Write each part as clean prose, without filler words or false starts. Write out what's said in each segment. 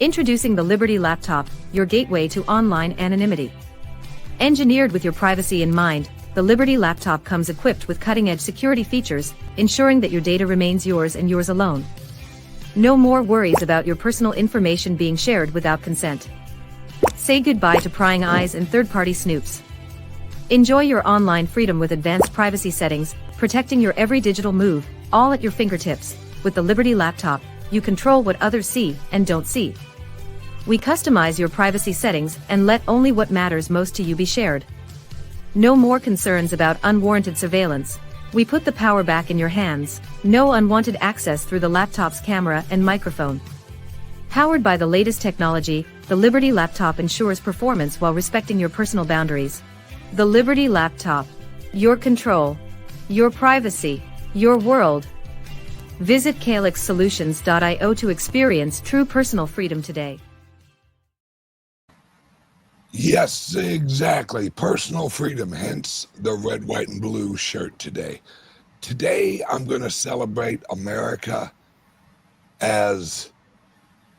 Introducing the Liberty Laptop, your gateway to online anonymity. Engineered with your privacy in mind, the Liberty Laptop comes equipped with cutting-edge security features, ensuring that your data remains yours and yours alone. No more worries about your personal information being shared without consent. Say goodbye to prying eyes and third-party snoops. Enjoy your online freedom with advanced privacy settings, protecting your every digital move, all at your fingertips. With the Liberty Laptop, you control what others see and don't see. We customize your privacy settings and let only what matters most to you be shared. No more concerns about unwarranted surveillance. We put the power back in your hands. No unwanted access through the laptop's camera and microphone. Powered by the latest technology, the Liberty Laptop ensures performance while respecting your personal boundaries. The Liberty Laptop. Your control. Your privacy. Your world. Visit calyxsolutions.io to experience true personal freedom today. Yes, exactly. Personal freedom, hence the red, white, and blue shirt today. Today, I'm going to celebrate America as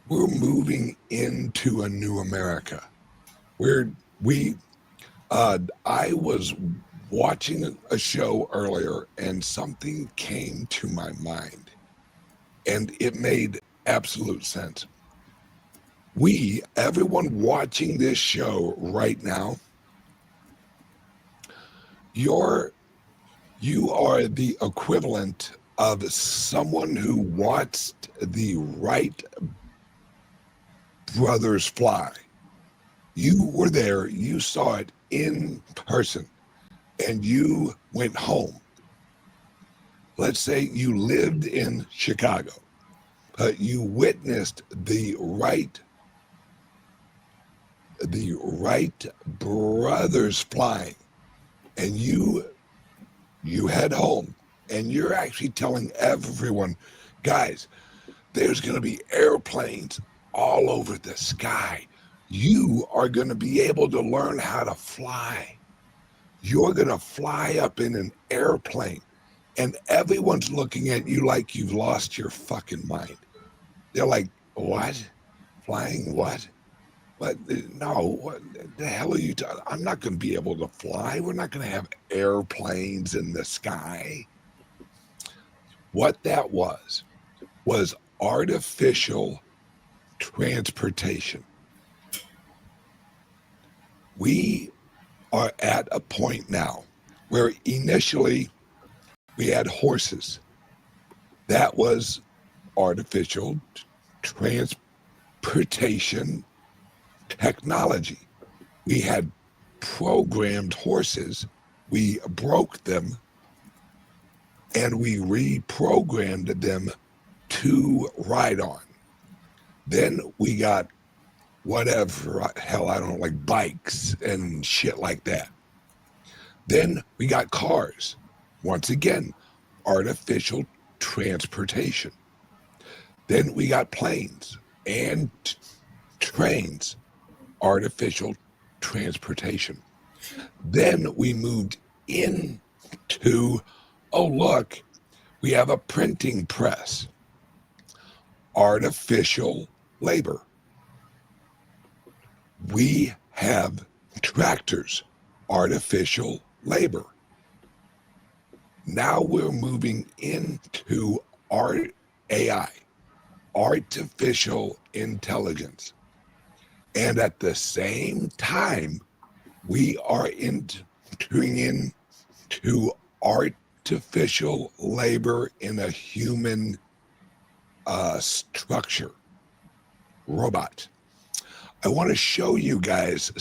we're moving into a new America. I was watching a show earlier and something came to my mind and it made absolute sense. Everyone watching this show right now, you are the equivalent of someone who watched the Wright brothers fly. You were there, you saw it in person, and you went home. Let's say you lived in Chicago, but you witnessed the Wright brothers flying, and you head home, and you're actually telling everyone, guys, there's going to be airplanes all over the sky. You are going to be able to learn how to fly. You're going to fly up in an airplane, and everyone's looking at you like you've lost your fucking mind. They're like, what? Flying what? But no, what the hell are you talking? I'm not going to be able to fly. We're not going to have airplanes in the sky. What that was artificial transportation. We are at a point now where initially we had horses. That was artificial transportation technology. We had programmed horses. We broke them and we reprogrammed them to ride on. Then we got whatever, hell, I don't know, like bikes and shit like that. Then we got cars. Once again, artificial transportation. Then we got planes and trains, artificial transportation. Then we moved into, oh, look, we have a printing press, artificial labor. We have tractors, artificial labor. Now we're moving into AI, artificial intelligence. And at the same time, we are entering into artificial labor in a human structure, robot. I want to show you guys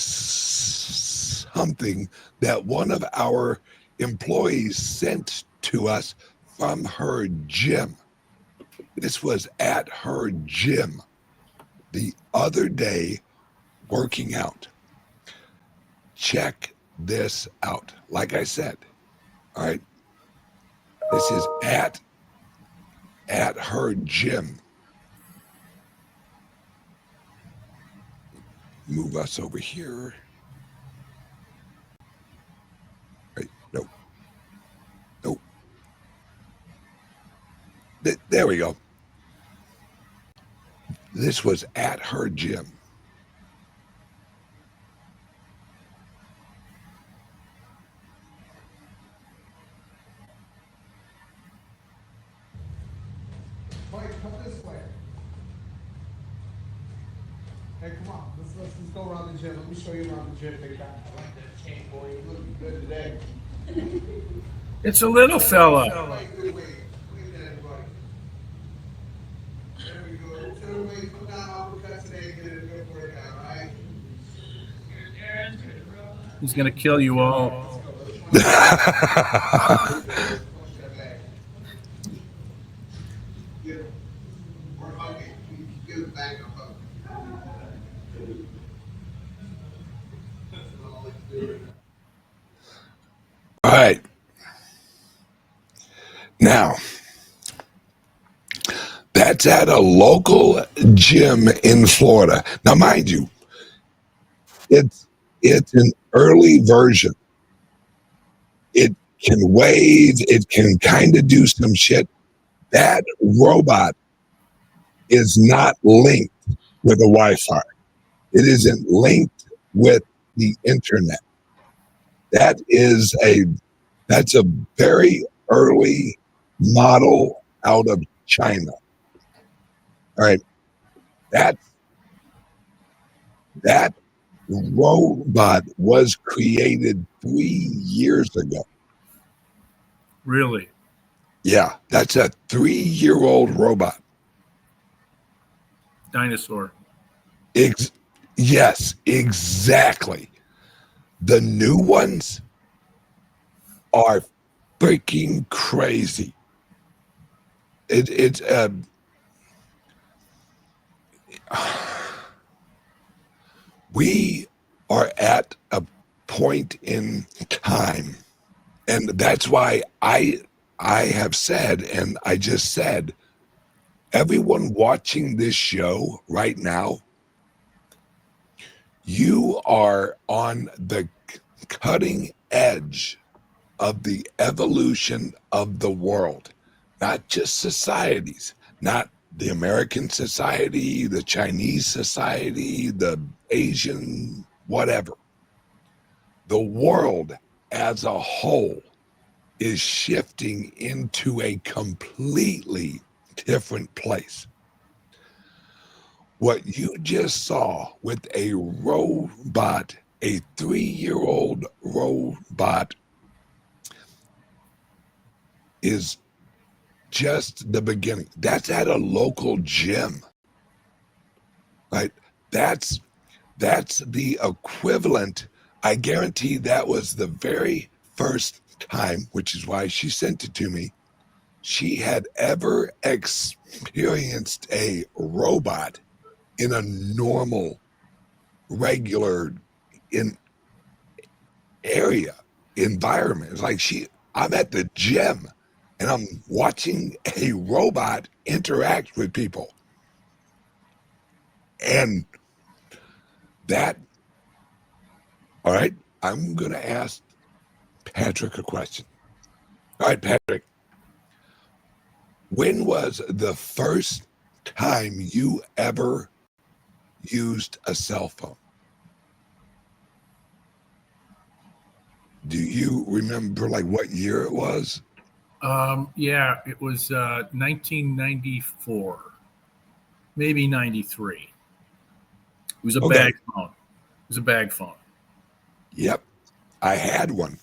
something that one of our employees sent to us from her gym. This was at her gym the other day working out. Check this out. Like I said, all right, this is at her gym. Move us over here. Right, no. There we go. This was at her gym. Mike, come this way. Hey, come on. Let's go around the gym. Let me show you around the gym, big guy. I like that chain, boy. You're looking good today. It's a little fella. Hey, good weight. Look at that, buddy. There we go. Turn away, come down, uppercut today, get a good workout, right? He's gonna kill you all. Punch that bag. Get him. Or hug it. Give him back a hug. That's all he's doing. All right. Now, that's at a local gym in Florida. Now, mind you, it's an early version. It can wave, it can kind of do some shit. That robot is not linked with a Wi-Fi. It isn't linked with the internet. That's a very early model out of China. All right. That robot was created 3 years ago. Really? Yeah, that's a 3-year-old robot. Dinosaur. Yes, exactly. The new ones are freaking crazy. It's we are at a point in time, and that's why I have said, and I just said, everyone watching this show right now, you are on the cutting edge of the evolution of the world, not just societies, not the American society, the Chinese society, the Asian, whatever. The world as a whole is shifting into a completely different place. What you just saw with a robot, a 3-year-old robot, is just the beginning. That's at a local gym, right? That's the equivalent. I guarantee that was the very first time, which is why she sent it to me, she had ever experienced a robot in a normal, regular environment. It's like I'm at the gym and I'm watching a robot interact with people. And all right, I'm going to ask Patrick a question. All right, Patrick, when was the first time you ever used a cell phone? Do you remember like what year it was? Yeah, it was 1994, maybe 93. It was a bag phone. It was a bag phone. Yep, I had one.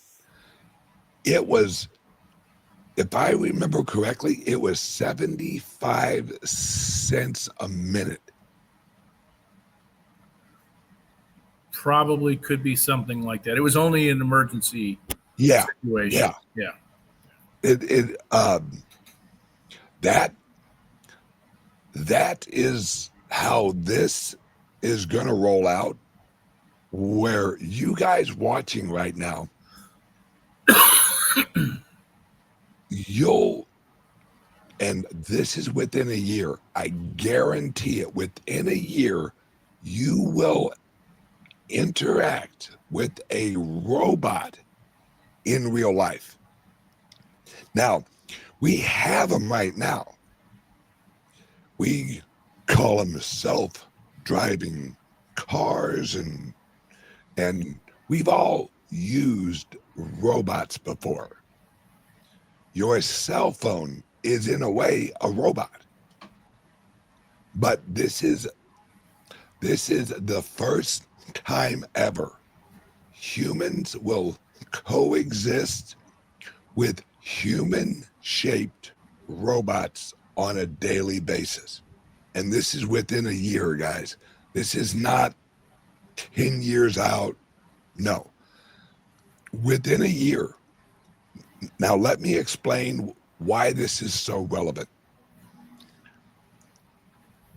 It was, if I remember correctly, it was 75 cents a minute. Probably could be something like that. It was only an emergency situation. Yeah. That is how this is going to roll out, where you guys watching right now, and this is within a year, I guarantee it, within a year, you will interact with a robot in real life. Now, we have them right now. We call them self-driving cars, and we've all used robots before. Your cell phone is in a way a robot, but this is the first time ever humans will coexist with human-shaped robots on a daily basis. And this is within a year, guys. This is not 10 years out. No. Within a year. Now, let me explain why this is so relevant.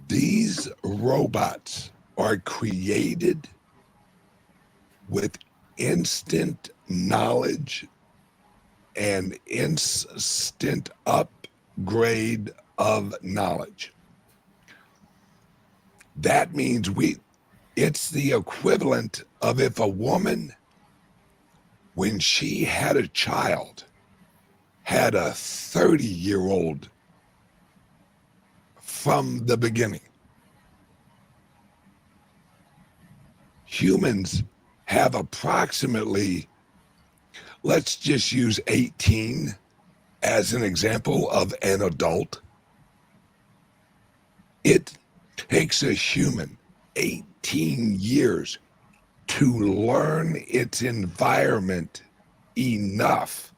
These robots are created with instant knowledge and instant upgrade of knowledge. That means it's the equivalent of if a woman, when she had a child, had a 30-year-old from the beginning. Humans have approximately, let's just use 18 as an example of an adult. It takes a human 18 years to learn its environment enough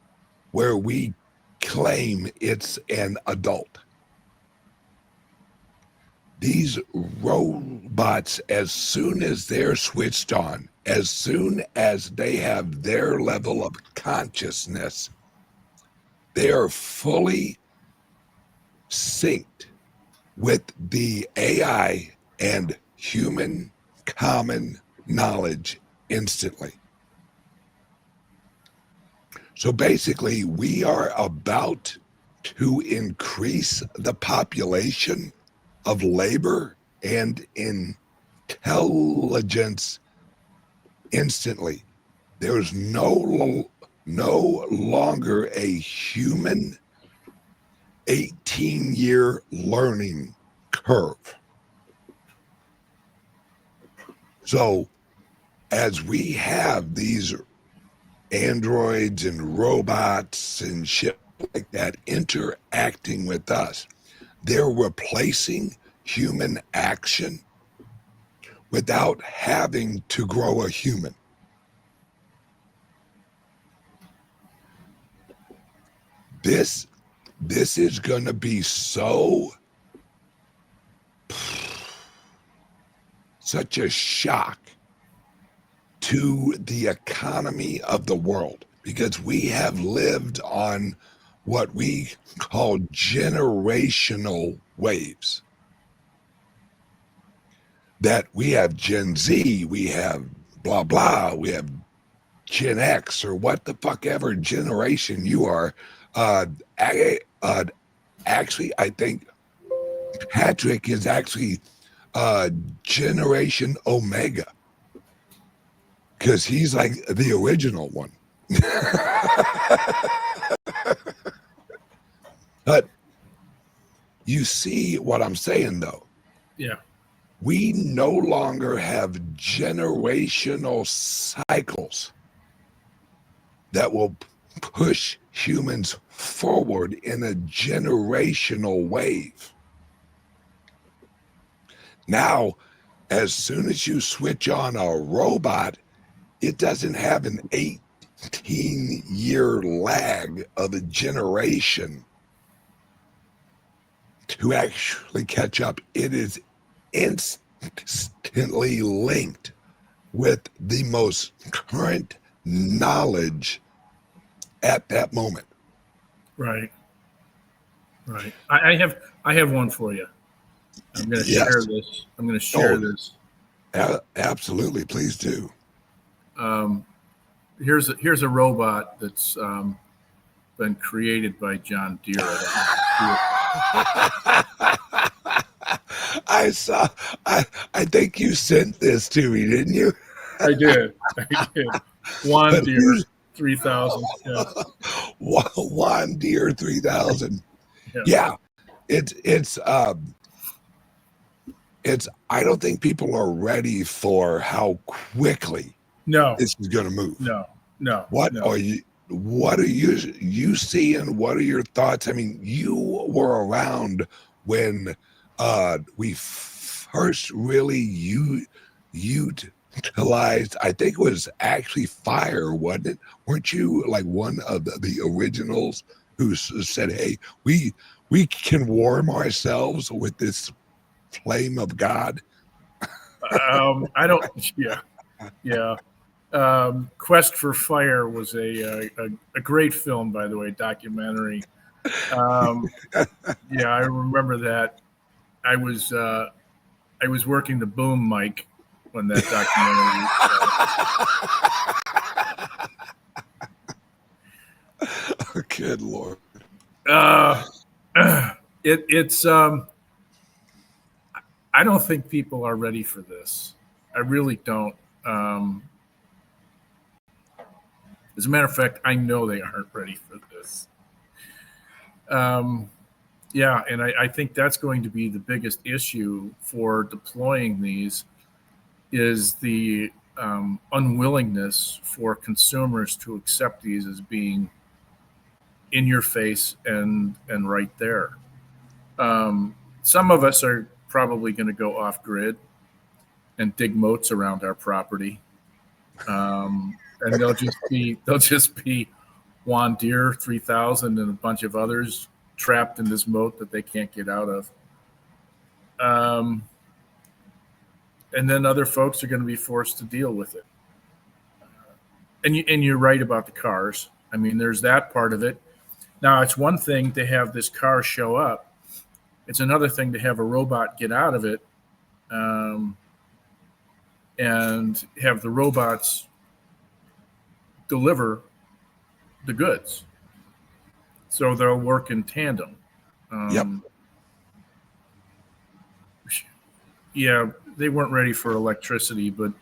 where we claim it's an adult. These robots, as soon as they're switched on, as soon as they have their level of consciousness, they are fully synced with the AI and human common knowledge instantly. So basically, we are about to increase the population of labor and intelligence instantly. There's no longer a human 18-year learning curve. So as we have these androids and robots and shit like that interacting with us, they're replacing human action without having to grow a human. This is going to be such a shock to the economy of the world, because we have lived on what we call generational waves. That we have Gen Z, we have blah, blah, we have Gen X, or what the fuck ever generation you are. Actually, I think Patrick is actually Generation Omega, because he's like the original one. But you see what I'm saying, though? Yeah. We no longer have generational cycles that will push humans forward in a generational wave. Now, as soon as you switch on a robot, it doesn't have an 18-year lag of a generation to actually catch up. It is instantly linked with the most current knowledge at that moment. Right. Right. I have one for you. I'm going to share this. I'm going to share this. Absolutely, please do. Here's a robot that's been created by John Deere. I think you sent this to me, didn't you? I did. Juan Deere 3000. Yeah. Juan Deere 3000. Yeah. It's I don't think people are ready for how quickly No, this is going to move. no, no, What no. are you seeing? What are your thoughts? I mean, you were around when we first really utilized, I think it was actually fire, wasn't it? Weren't you like one of the originals who said, "Hey, we can warm ourselves with this flame of God"? I don't. Yeah, yeah. Quest for Fire was a great film, by the way, documentary. Um, yeah, I remember that. I was uh, I was working the boom mic when that documentary. Good Lord. Uh, it's I don't think people are ready for this. I really don't. Um, as a matter of fact, I know they aren't ready for this. Um, yeah, and I think that's going to be the biggest issue for deploying these is the unwillingness for consumers to accept these as being in your face and right there. Some of us are probably going to go off grid and dig moats around our property, and they'll just be Juan Deere 3000 and a bunch of others trapped in this moat that they can't get out of. Um, and then other folks are going to be forced to deal with it. And you're right about the cars. I mean, there's that part of it. Now, it's one thing to have this car show up. It's another thing to have a robot get out of it, and have the robots deliver the goods. So they'll work in tandem. Yep. Yeah, they weren't ready for electricity, but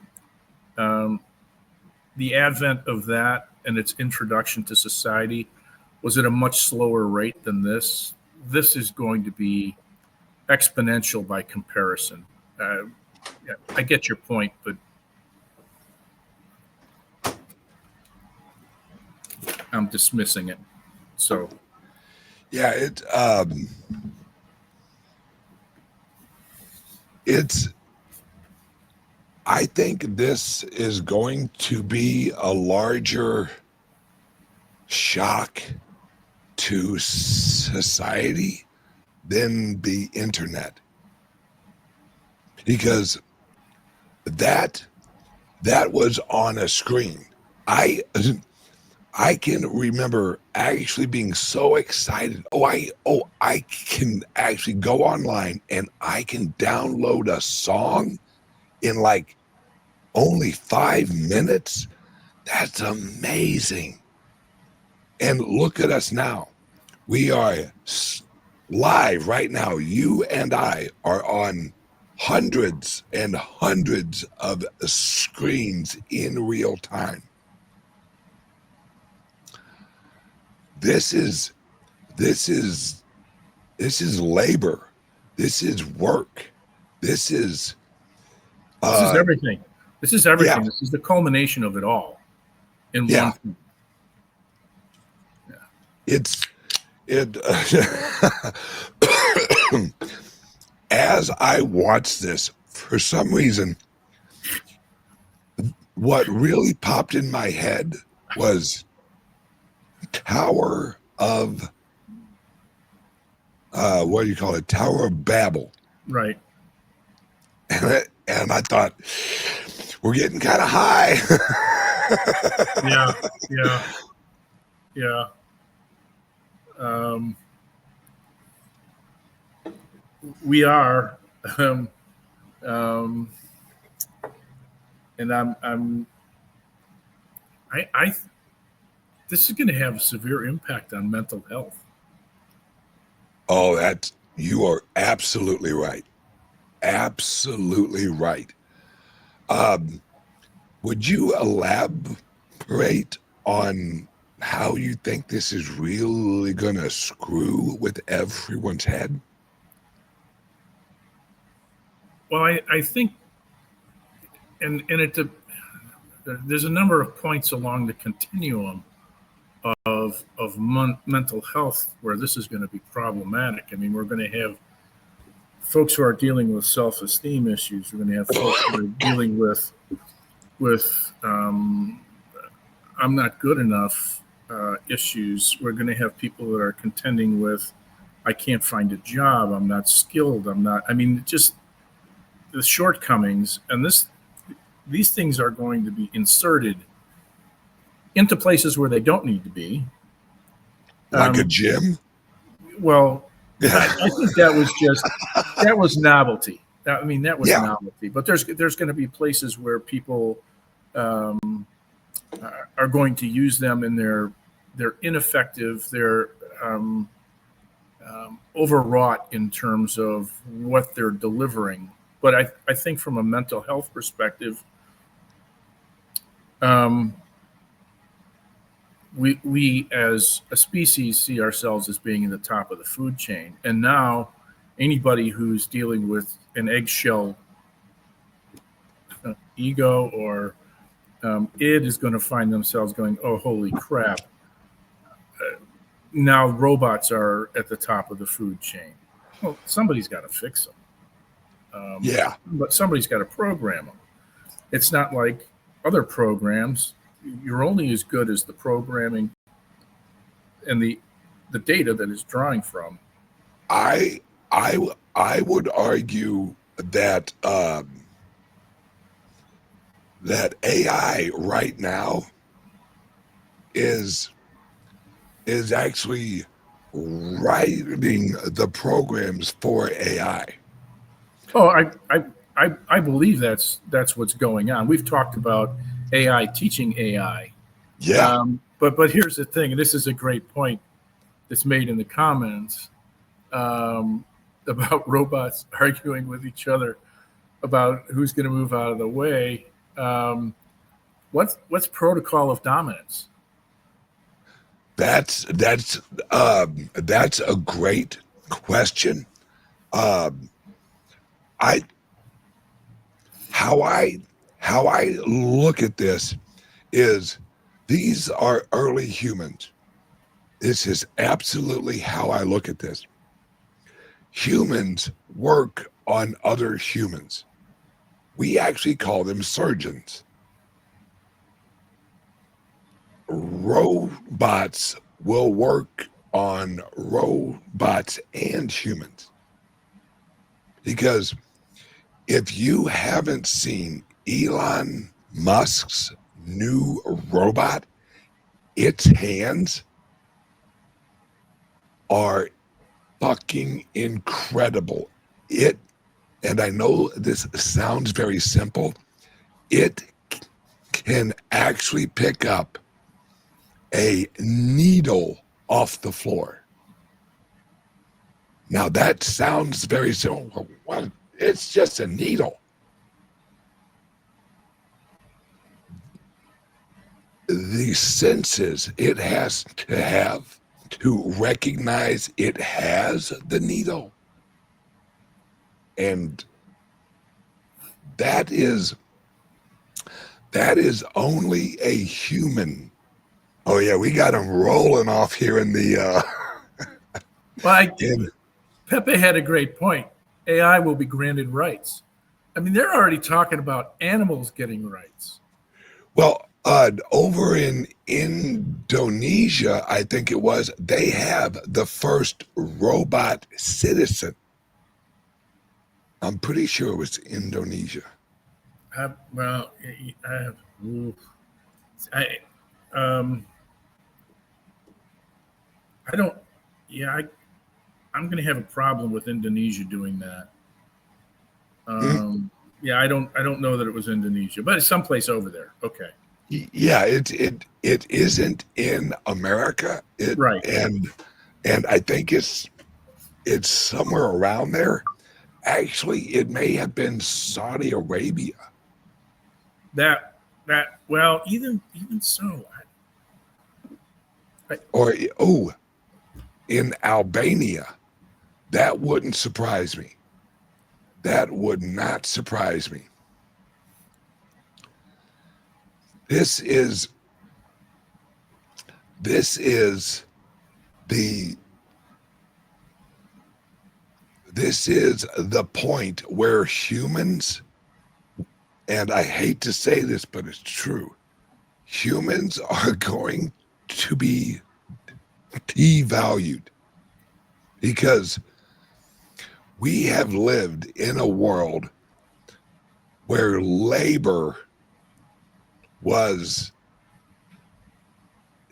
the advent of that and its introduction to society was at a much slower rate than this. This is going to be exponential by comparison. Yeah, I get your point, but I'm dismissing it. So Yeah, it's I think this is going to be a larger shock to society than the internet, because that was on a screen. I can remember actually being so excited. I can actually go online and I can download a song in like only 5 minutes. That's amazing. And look at us now. We are live right now. You and I are on hundreds and hundreds of screens in real time. This is labor. This is work. This is everything. This is everything. Yeah. This is the culmination of it all in Yeah. one thing. As I watched this, for some reason, what really popped in my head was Tower of what do you call it? Tower of Babel. Right. And I thought, we're getting kind of high. Yeah. We are, and I this is going to have a severe impact on mental health. Oh, you are absolutely right. Absolutely right. Would you elaborate on how you think this is really going to screw with everyone's head? Well, I think, and there's a number of points along the continuum of mental health where this is going to be problematic. I mean, we're going to have folks who are dealing with self-esteem issues. We're going to have folks who are dealing with I'm not good enough issues. We're going to have people that are contending with I can't find a job. I'm not skilled. I mean, just the shortcomings. And these things are going to be inserted into places where they don't need to be. Like a gym? Well, I think that was novelty. That was novelty. But there's going to be places where people are going to use them, and they're ineffective. They're overwrought in terms of what they're delivering. But I think from a mental health perspective, we as a species see ourselves as being in the top of the food chain. And now anybody who's dealing with an eggshell ego or id is going to find themselves going, oh, holy crap. Now robots are at the top of the food chain. Well, somebody's got to fix them. But somebody's got to program them. It's not like other programs. You're only as good as the programming and the data that it's drawing from. I would argue that that AI right now is actually writing the programs for AI. Oh, I believe that's what's going on. We've talked about AI teaching AI. Yeah. But here's the thing, and this is a great point that's made in the comments about robots arguing with each other about who's going to move out of the way. What's protocol of dominance? That's a great question. How I look at this is these are early humans. This is absolutely how I look at this. Humans work on other humans. We actually call them surgeons. Robots will work on robots and humans. Because if you haven't seen Elon Musk's new robot, its hands are fucking incredible. And I know this sounds very simple, it can actually pick up a needle off the floor. Now that sounds very simple. Well, it's just a needle. The senses it has to have to recognize it has the needle. And that is only a human. Oh yeah, we got them rolling off here in the Pepe had a great point. AI will be granted rights. I mean, they're already talking about animals getting rights. Well, over in Indonesia, I think it was, they have the first robot citizen. I'm pretty sure it was Indonesia. I'm going to have a problem with Indonesia doing that. Yeah, I don't know that it was Indonesia, but it's someplace over there. Okay. Yeah, it isn't in America. Right. And I think it's somewhere around there. Actually, it may have been Saudi Arabia. Well, even so. Or in Albania. That wouldn't surprise me. That would not surprise me. This is the point where humans, and I hate to say this, but it's true, humans are going to be devalued because we have lived in a world where labor was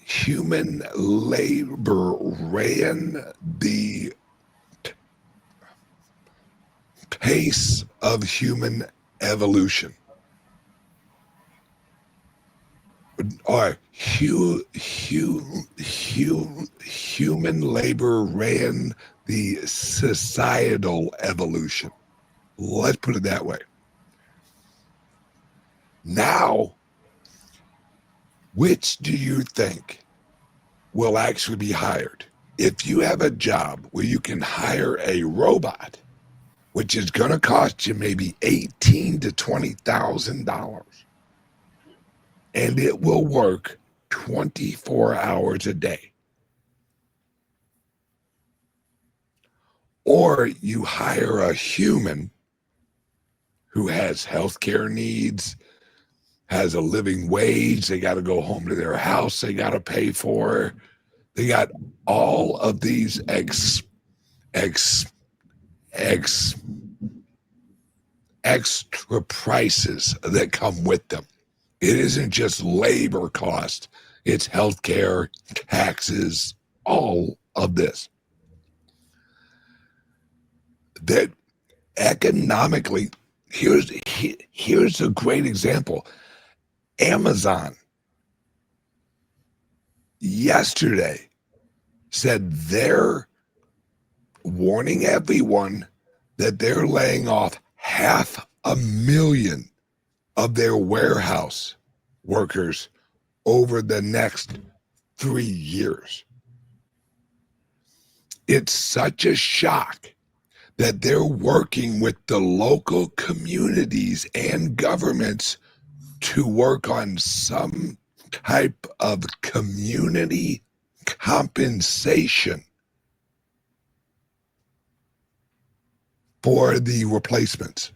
human labor ran the pace of human evolution. Or human labor ran the societal evolution. Let's put it that way. Now, which do you think will actually be hired? If you have a job where you can hire a robot, which is going to cost you maybe $18,000 to $20,000, and it will work 24 hours a day. Or you hire a human who has healthcare needs, has a living wage, they got to go home to their house, they got to pay for, they got all of these extra prices that come with them. It isn't just labor cost, it's healthcare, taxes, all of this. That economically, here's a great example. Amazon yesterday said they're warning everyone that they're laying off 500,000 of their warehouse workers over the next 3 years. It's such a shock that they're working with the local communities and governments to work on some type of community compensation for the replacements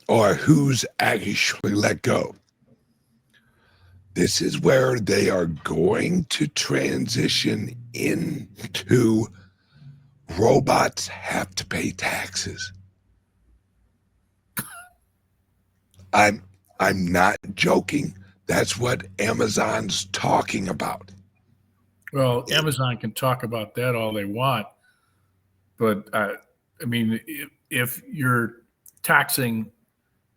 or who's actually let go. This is where they are going to transition into robots have to pay taxes. I'm not joking. That's what Amazon's talking about. Well, Amazon can talk about that all they want, but I mean, if you're taxing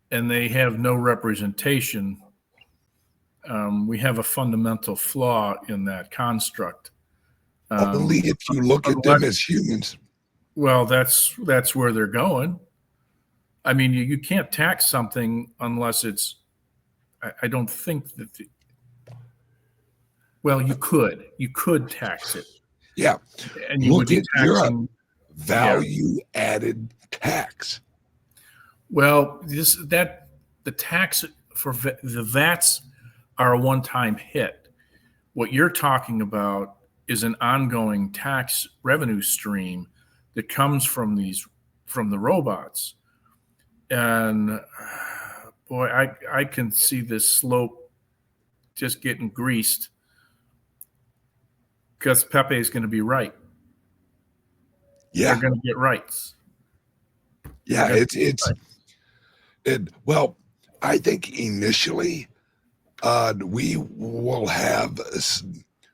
and they have no representation, we have a fundamental flaw in that construct. Only if you look at them as humans. Well, that's where they're going. I mean, you can't tax something unless it's. I don't think that. Well, you could tax it. Yeah, and you would be taxing value-added tax. Well, the tax for the VATs are a one-time hit. What you're talking about is an ongoing tax revenue stream that comes from the robots. And boy, I can see this slope just getting greased because Pepe is going to be right. Yeah, they're going to get rights. Yeah, well, I think initially we will have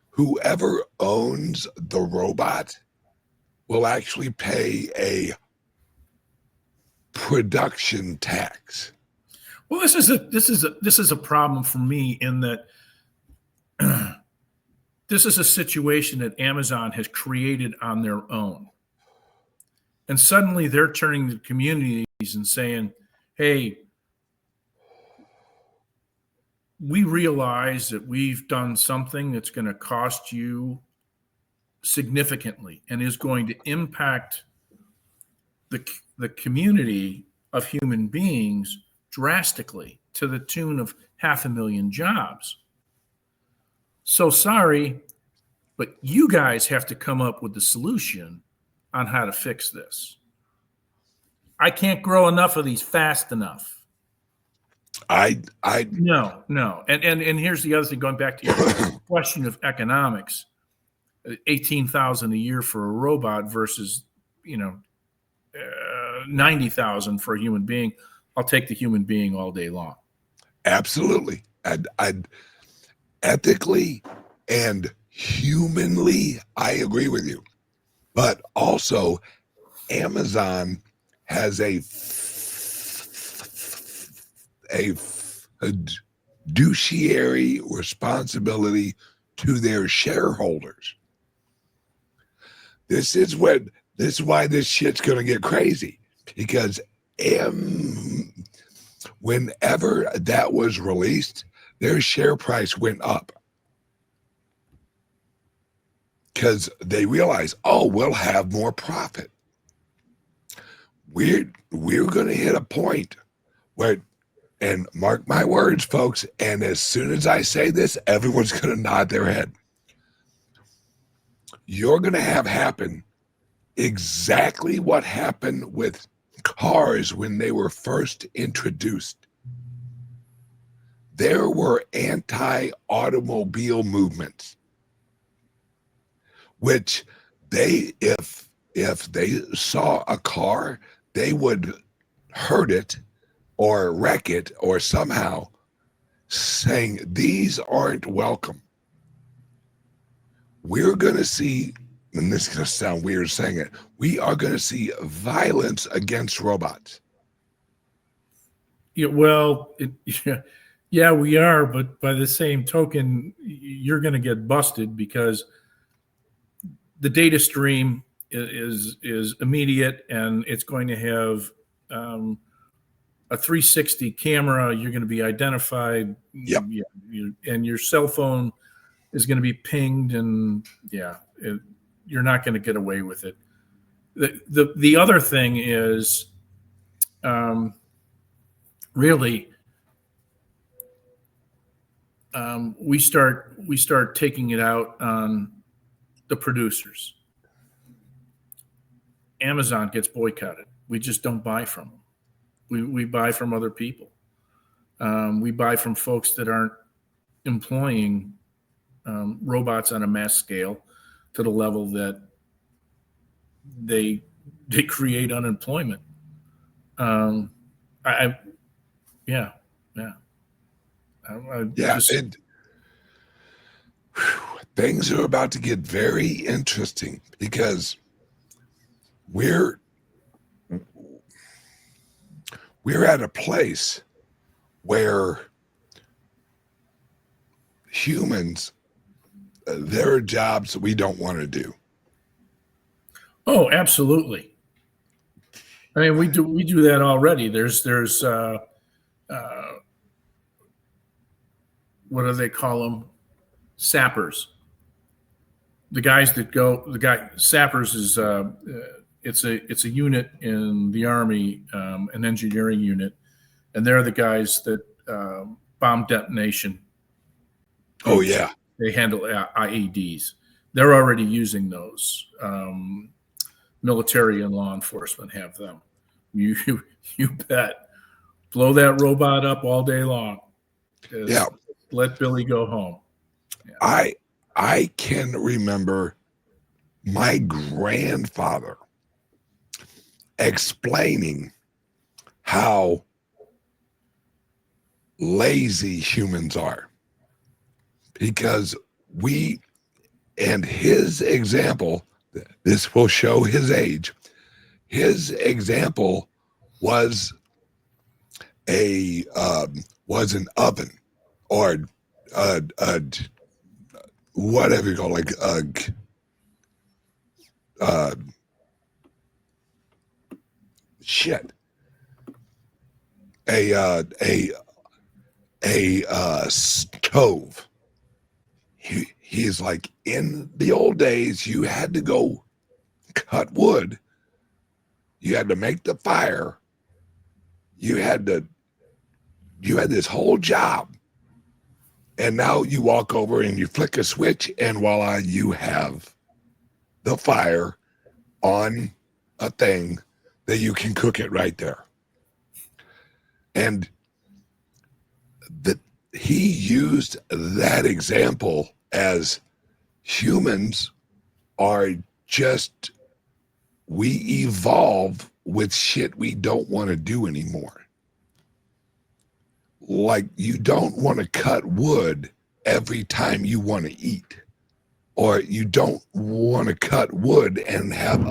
whoever owns the robot will actually pay a production tax. Well, this is a problem for me in that this is a situation that Amazon has created on their own. And suddenly they're turning to communities and saying, hey, we realize that we've done something that's going to cost you significantly and is going to impact the community of human beings drastically to the tune of 500,000 jobs. So sorry, but you guys have to come up with the solution on how to fix this. I can't grow enough of these fast enough. No. And here's the other thing, going back to your question of economics, 18,000 a year for a robot versus, 90,000 for a human being. I'll take the human being all day long. Absolutely. I'd ethically and humanly, I agree with you. But also, Amazon has a fiduciary responsibility to their shareholders. This is why this shit's going to get crazy, because whenever that was released, their share price went up because they realized, oh, we'll have more profit. We're going to hit a point where, and mark my words, folks, and as soon as I say this, everyone's going to nod their head. You're going to have happen exactly what happened with cars when they were first introduced. There were anti-automobile movements, which if they saw a car, they would hurt it or wreck it or somehow, saying these aren't welcome. We're going to see, and this is going to sound weird saying it, we are going to see violence against robots. Yeah, well, yeah, we are, but by the same token, you're going to get busted because the data stream is immediate, and it's going to have a 360 camera. You're going to be identified. Yep. And your cell phone is going to be pinged, and you're not going to get away with it. The other thing is really we start taking it out on the producers. Amazon gets boycotted. We just don't buy from them. We buy from other people. We buy from folks that aren't employing robots on a mass scale to the level that they create unemployment. Things are about to get very interesting because we're at a place where humans, there are jobs that we don't want to do. Oh, absolutely. I mean, we do that already. There's what do they call them? Sappers. Sappers is it's a unit in the Army, an engineering unit, and they're the guys that bomb detonation. Oh yeah, they handle IEDs. They're already using those. Military and law enforcement have them. You bet. Blow that robot up all day long. Yeah. Let Billy go home. Yeah. I can remember my grandfather explaining how lazy humans are, because and his example, this will show his age. His example was an oven or whatever you call it, a stove. He's like, in the old days, you had to go cut wood. You had to make the fire. You had this whole job. And now you walk over and you flick a switch, and voila, you have the fire on a thing that you can cook it right there. And he used that example as humans are just, we evolve with shit we don't want to do anymore. Like, you don't want to cut wood every time you want to eat, or you don't want to cut wood and have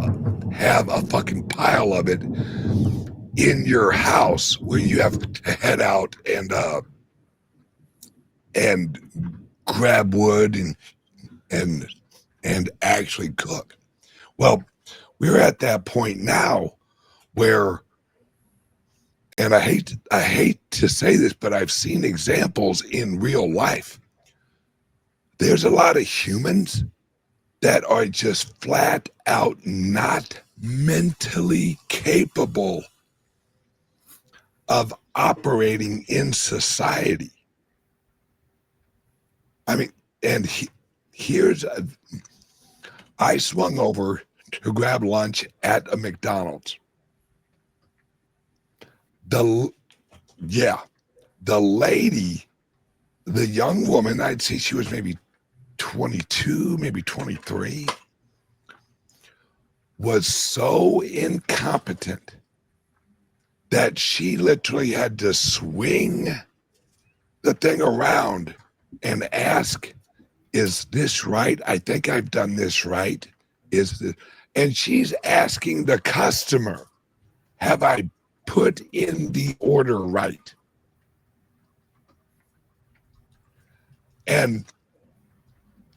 a fucking pile of it in your house where you have to head out and grab wood and actually cook. Well, we're at that point now where, and I hate to say this, but I've seen examples in real life. There's a lot of humans that are just flat out not mentally capable of operating in society. I mean, and I swung over to grab lunch at a McDonald's. The lady, the young woman, I'd say she was maybe 22, maybe 23, was so incompetent that she literally had to swing the thing around and ask, is this right? I think I've done this right. And she's asking the customer, have I put in the order right? And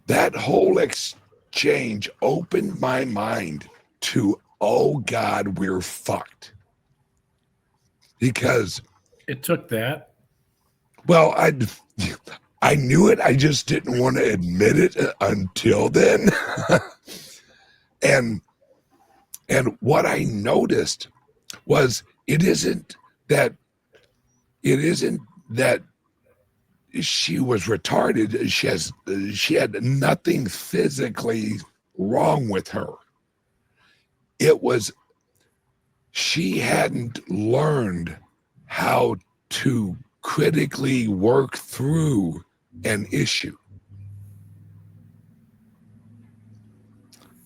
that whole exchange opened my mind to, oh God, we're fucked. Because it took that. Well, I knew it. I just didn't want to admit it until then. and what I noticed was it isn't that she was retarded. She had nothing physically wrong with her. It was she hadn't learned how to critically work through an issue.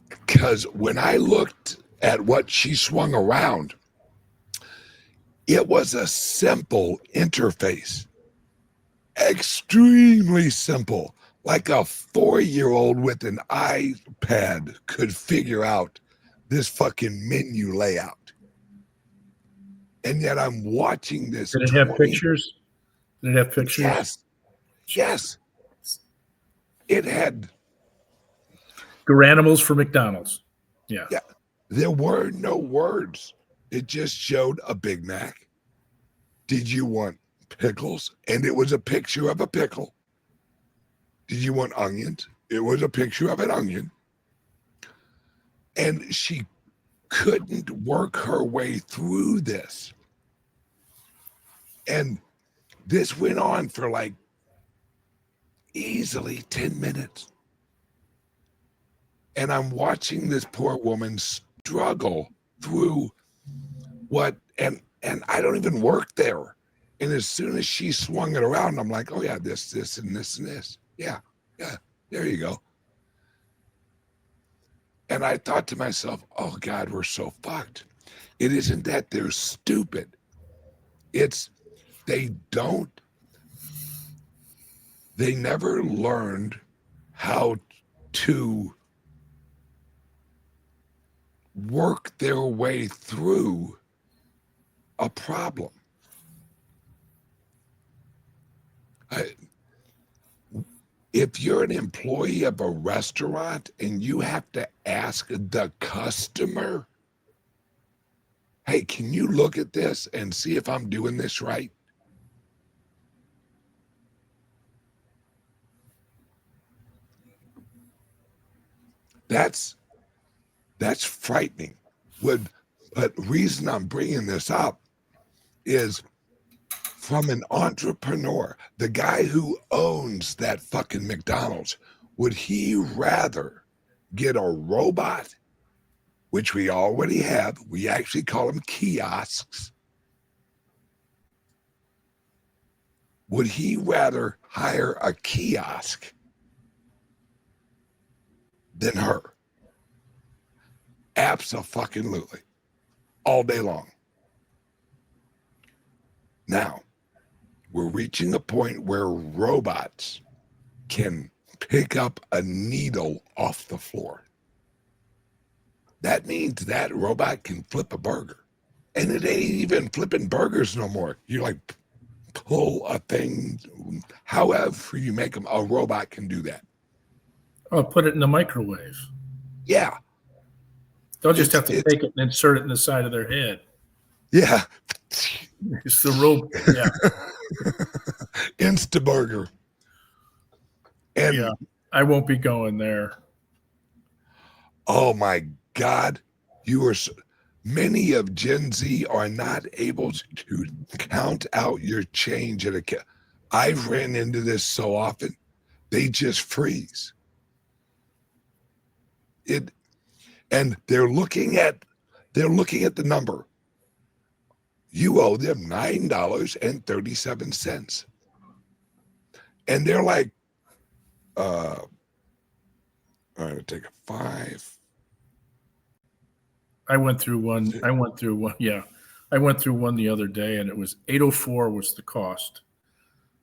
Because when I looked at what she swung around, it was a simple interface. Extremely simple. Like a 4-year-old with an iPad could figure out this fucking menu layout. And yet I'm watching this. Did it have pictures? Did it have pictures? Yes. It had Garanimals for McDonald's. Yeah. There were no words. It just showed a Big Mac. Did you want pickles? And it was a picture of a pickle. Did you want onions? It was a picture of an onion. And she couldn't work her way through this. And this went on for like easily 10 minutes. And I'm watching this poor woman struggle through what, and I don't even work there. And as soon as she swung it around, I'm like, oh yeah, this, and this, and this. Yeah, there you go. And I thought to myself, oh God, we're so fucked. It isn't that they're stupid. It's they never learned how to work their way through a problem. If you're an employee of a restaurant and you have to ask the customer, hey, can you look at this and see if I'm doing this right? That's frightening. But the reason I'm bringing this up is from an entrepreneur, the guy who owns that fucking McDonald's, would he rather get a robot, which we already have? We actually call them kiosks. Would he rather hire a kiosk than her? Abso-fucking-lutely. All day long. Now, we're reaching a point where robots can pick up a needle off the floor. That means that robot can flip a burger. And it ain't even flipping burgers no more. You like pull a thing, however you make them, a robot can do that. Oh, put it in the microwave. Yeah. They'll just have to take it and insert it in the side of their head. Yeah. It's the rope. Yeah. Instaburger. And yeah, I won't be going there. Oh my God. Many of Gen Z are not able to count out your change at a. I've ran into this so often. They just freeze. And they're looking at the number. You owe them $9.37. And they're like, I'm gonna take a 5. I went through one. Yeah. I went through one the other day and it was $8.04 was the cost.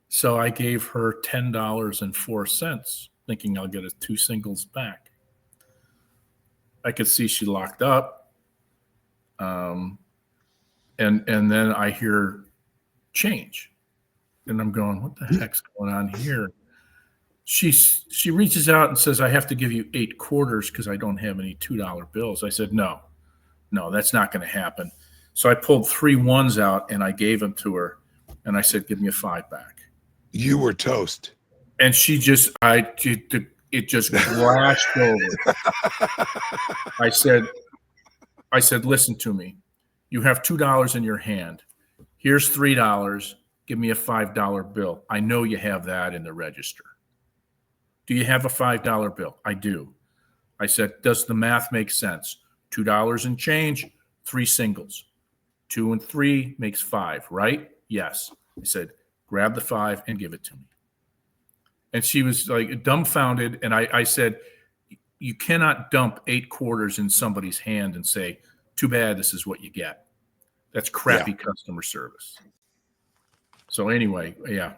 So I gave her $10.04, thinking I'll get 2 singles back. I could see she locked up. And then I hear change. And I'm going, what the heck's going on here? She reaches out and says, I have to give you 8 quarters because I don't have any $2 bills. I said, no, that's not going to happen. So I pulled 3 ones out and I gave them to her. And I said, give me a 5 back. You were toast. And she just, it just flashed over. I said, listen to me. You have $2 in your hand. Here's $3. Give me a $5 bill. I know you have that in the register. Do you have a $5 bill? I do. I said, does the math make sense? $2 and change, 3 singles. 2 and 3 makes 5, right? Yes. I said, grab the 5 and give it to me. And she was like dumbfounded. And I said, you cannot dump 8 quarters in somebody's hand and say, too bad, this is what you get. That's crappy customer service. So anyway, yeah.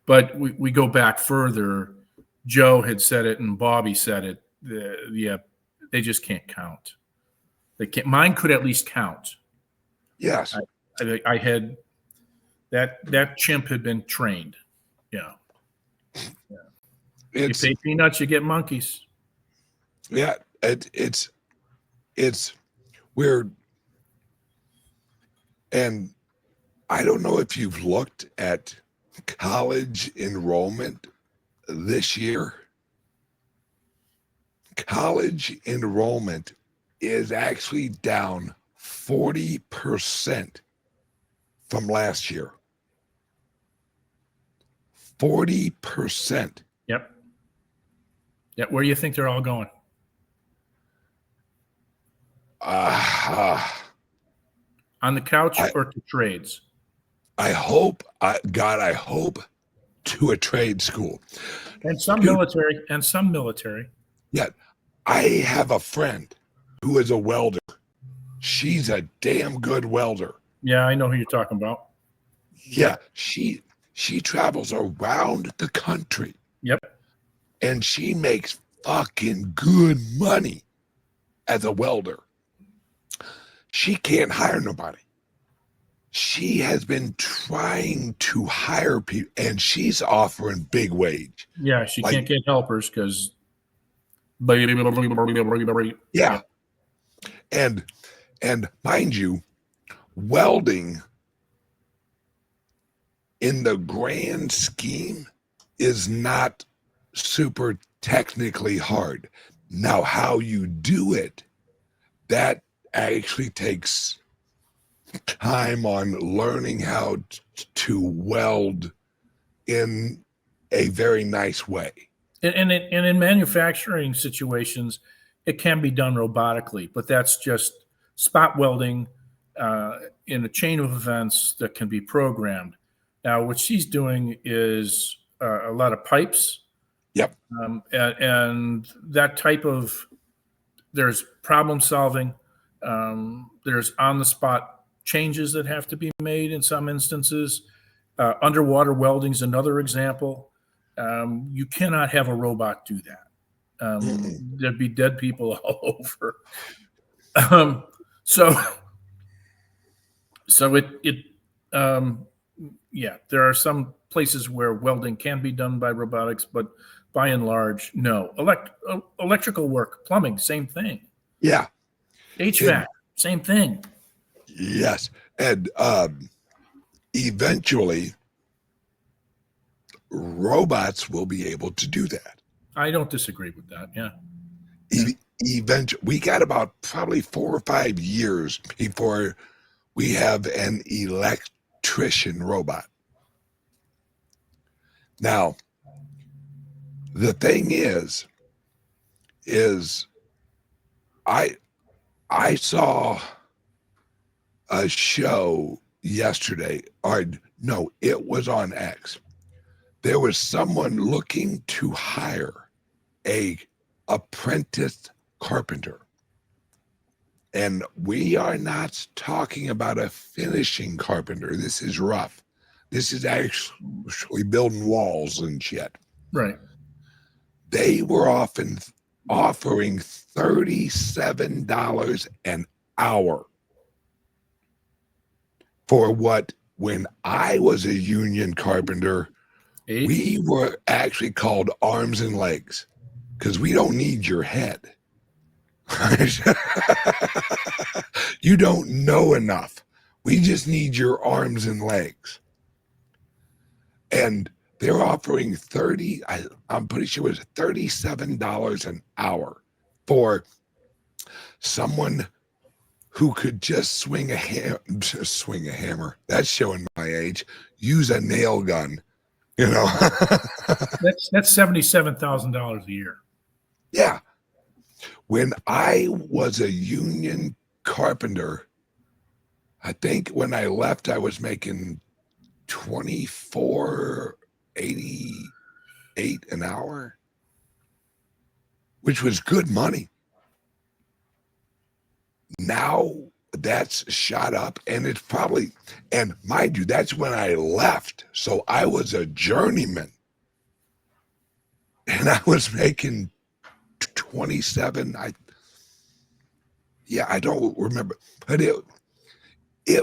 But we go back further. Joe had said it and Bobby said it. They just can't count. They can't. Mine could at least count. Yes. I had that chimp had been trained. Yeah. You pay peanuts, you get monkeys. Yeah, it's weird. And I don't know if you've looked at college enrollment this year. College enrollment is actually down 40% from last year. 40%. Yep. Yeah, where do you think they're all going? On the couch or to trades? I hope to a trade school. And some military. Yeah. I have a friend who is a welder. She's a damn good welder. Yeah, I know who you're talking about. Yeah. She travels around the country. Yep. And she makes fucking good money as a welder. She can't hire nobody. She has been trying to hire people, and she's offering big wage. Yeah, she can't get helpers because. Yeah. And mind you, welding in the grand scheme is not super technically hard. Now, how you do it, that actually takes time on learning how to weld in a very nice way. And in manufacturing situations, it can be done robotically, but that's just spot welding in a chain of events that can be programmed. Now, what she's doing is a lot of pipes, Yep. and that type of, there's problem solving, there's on the spot changes that have to be made in some instances. Underwater welding is another example. You cannot have a robot do that. There'd be dead people all over. So yeah, there are some places where welding can be done by robotics, but by and large, no. Electrical work, plumbing, same thing. Yeah. HVAC, same thing. Yes. And eventually, robots will be able to do that. I don't disagree with that. Yeah. Eventually, we got about probably 4 or 5 years before we have an electrician robot. Now, the thing is I saw a show yesterday, or no, it was on X. There was someone looking to hire a apprentice carpenter. And we are not talking about a finishing carpenter. This is rough. This is actually building walls and shit. Right. They were often offering $37 an hour for what, when I was a union carpenter, we were actually called arms and legs, because we don't need your head. You don't know enough. We just need your arms and legs. And they're offering I'm pretty sure it was $37 an hour for someone who could just swing a hammer. That's showing my age. Use a nail gun, you know. That's $77,000 a year. Yeah. When I was a union carpenter, I think when I left, I was making $24.88 an hour, which was good money. Now that's shot up, and it's probably, and mind you, that's when I left. So I was a journeyman, and I was making 27. I don't remember, but it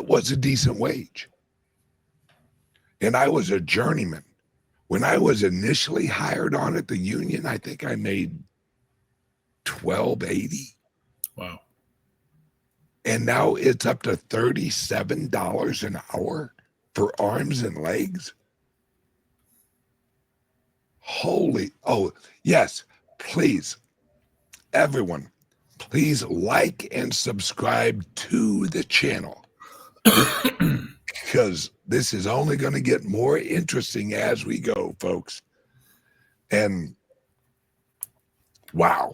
was a decent wage. And I was a journeyman. When I was initially hired on at the union, I think I made $12.80. Wow. And now it's up to $37 an hour for arms and legs. Oh, yes, please, everyone, please like and subscribe to the channel, because this is only going to get more interesting as we go, folks. And wow.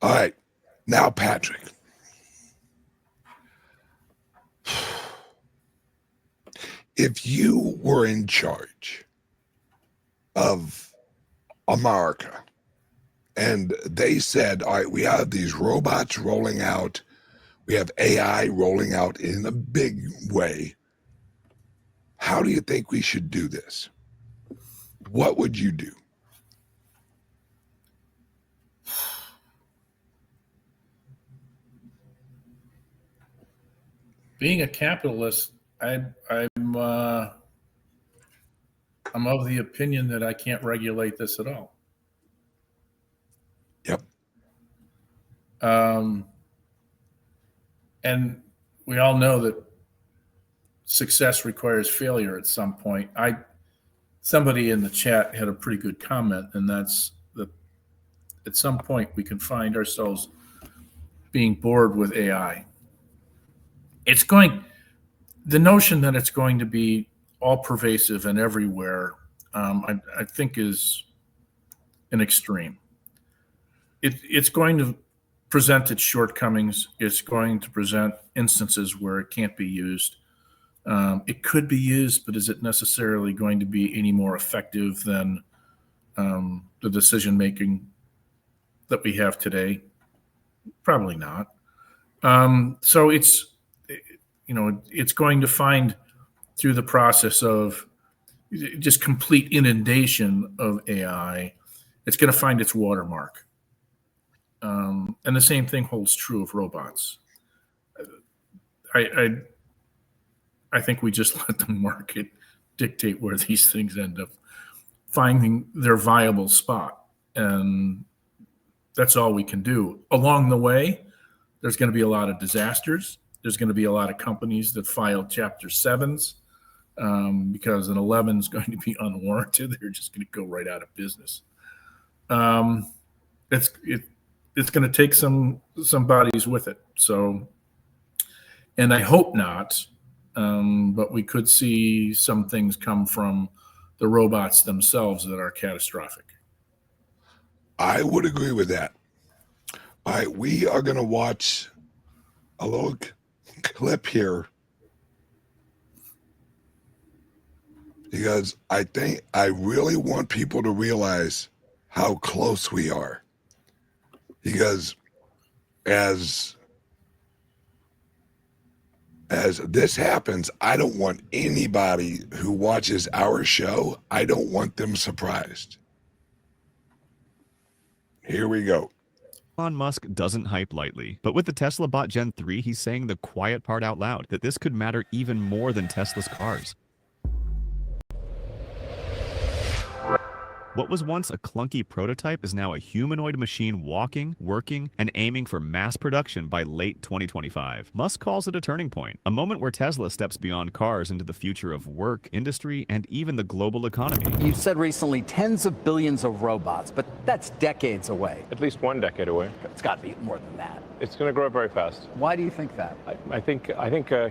All right. Now, Patrick, if you were in charge of America and they said, all right, we have these robots rolling out, we have AI rolling out in a big way, how do you think we should do this? What would you do? Being a capitalist, I'm of the opinion that I can't regulate this at all. Yep. And we all know that success requires failure at some point. Somebody in the chat had a pretty good comment, and that's that at some point we can find ourselves being bored with AI. The notion that it's going to be all pervasive and everywhere, I think is an extreme. It's going to present its shortcomings. It's going to present instances where it can't be used. It could be used, but is it necessarily going to be any more effective than the decision making that we have today? Probably not. So it's going to find, through the process of just complete inundation of AI, it's going to find its watermark. And the same thing holds true of robots. I think we just let the market dictate where these things end up finding their viable spot. And that's all we can do. Along the way, there's going to be a lot of disasters. There's going to be a lot of companies that file Chapter 7s because an 11 is going to be unwarranted. They're just going to go right out of business. It's going to take some bodies with it. So, and I hope not, but we could see some things come from the robots themselves that are catastrophic. I would agree with that. All right, we are going to watch a little clip here because I really want people to realize how close we are. Because as this happens, I don't want anybody who watches our show, I don't want them surprised. Here we go. Elon Musk doesn't hype lightly, but with the Tesla Bot Gen 3, he's saying the quiet part out loud, that this could matter even more than Tesla's cars. What was once a clunky prototype is now a humanoid machine walking, working, and aiming for mass production by late 2025. Musk calls it a turning point, a moment where Tesla steps beyond cars into the future of work, industry, and even the global economy. You said recently tens of billions of robots, but that's decades away. At least 1 decade away. It's got to be more than that. It's going to grow very fast. Why do you think that? I think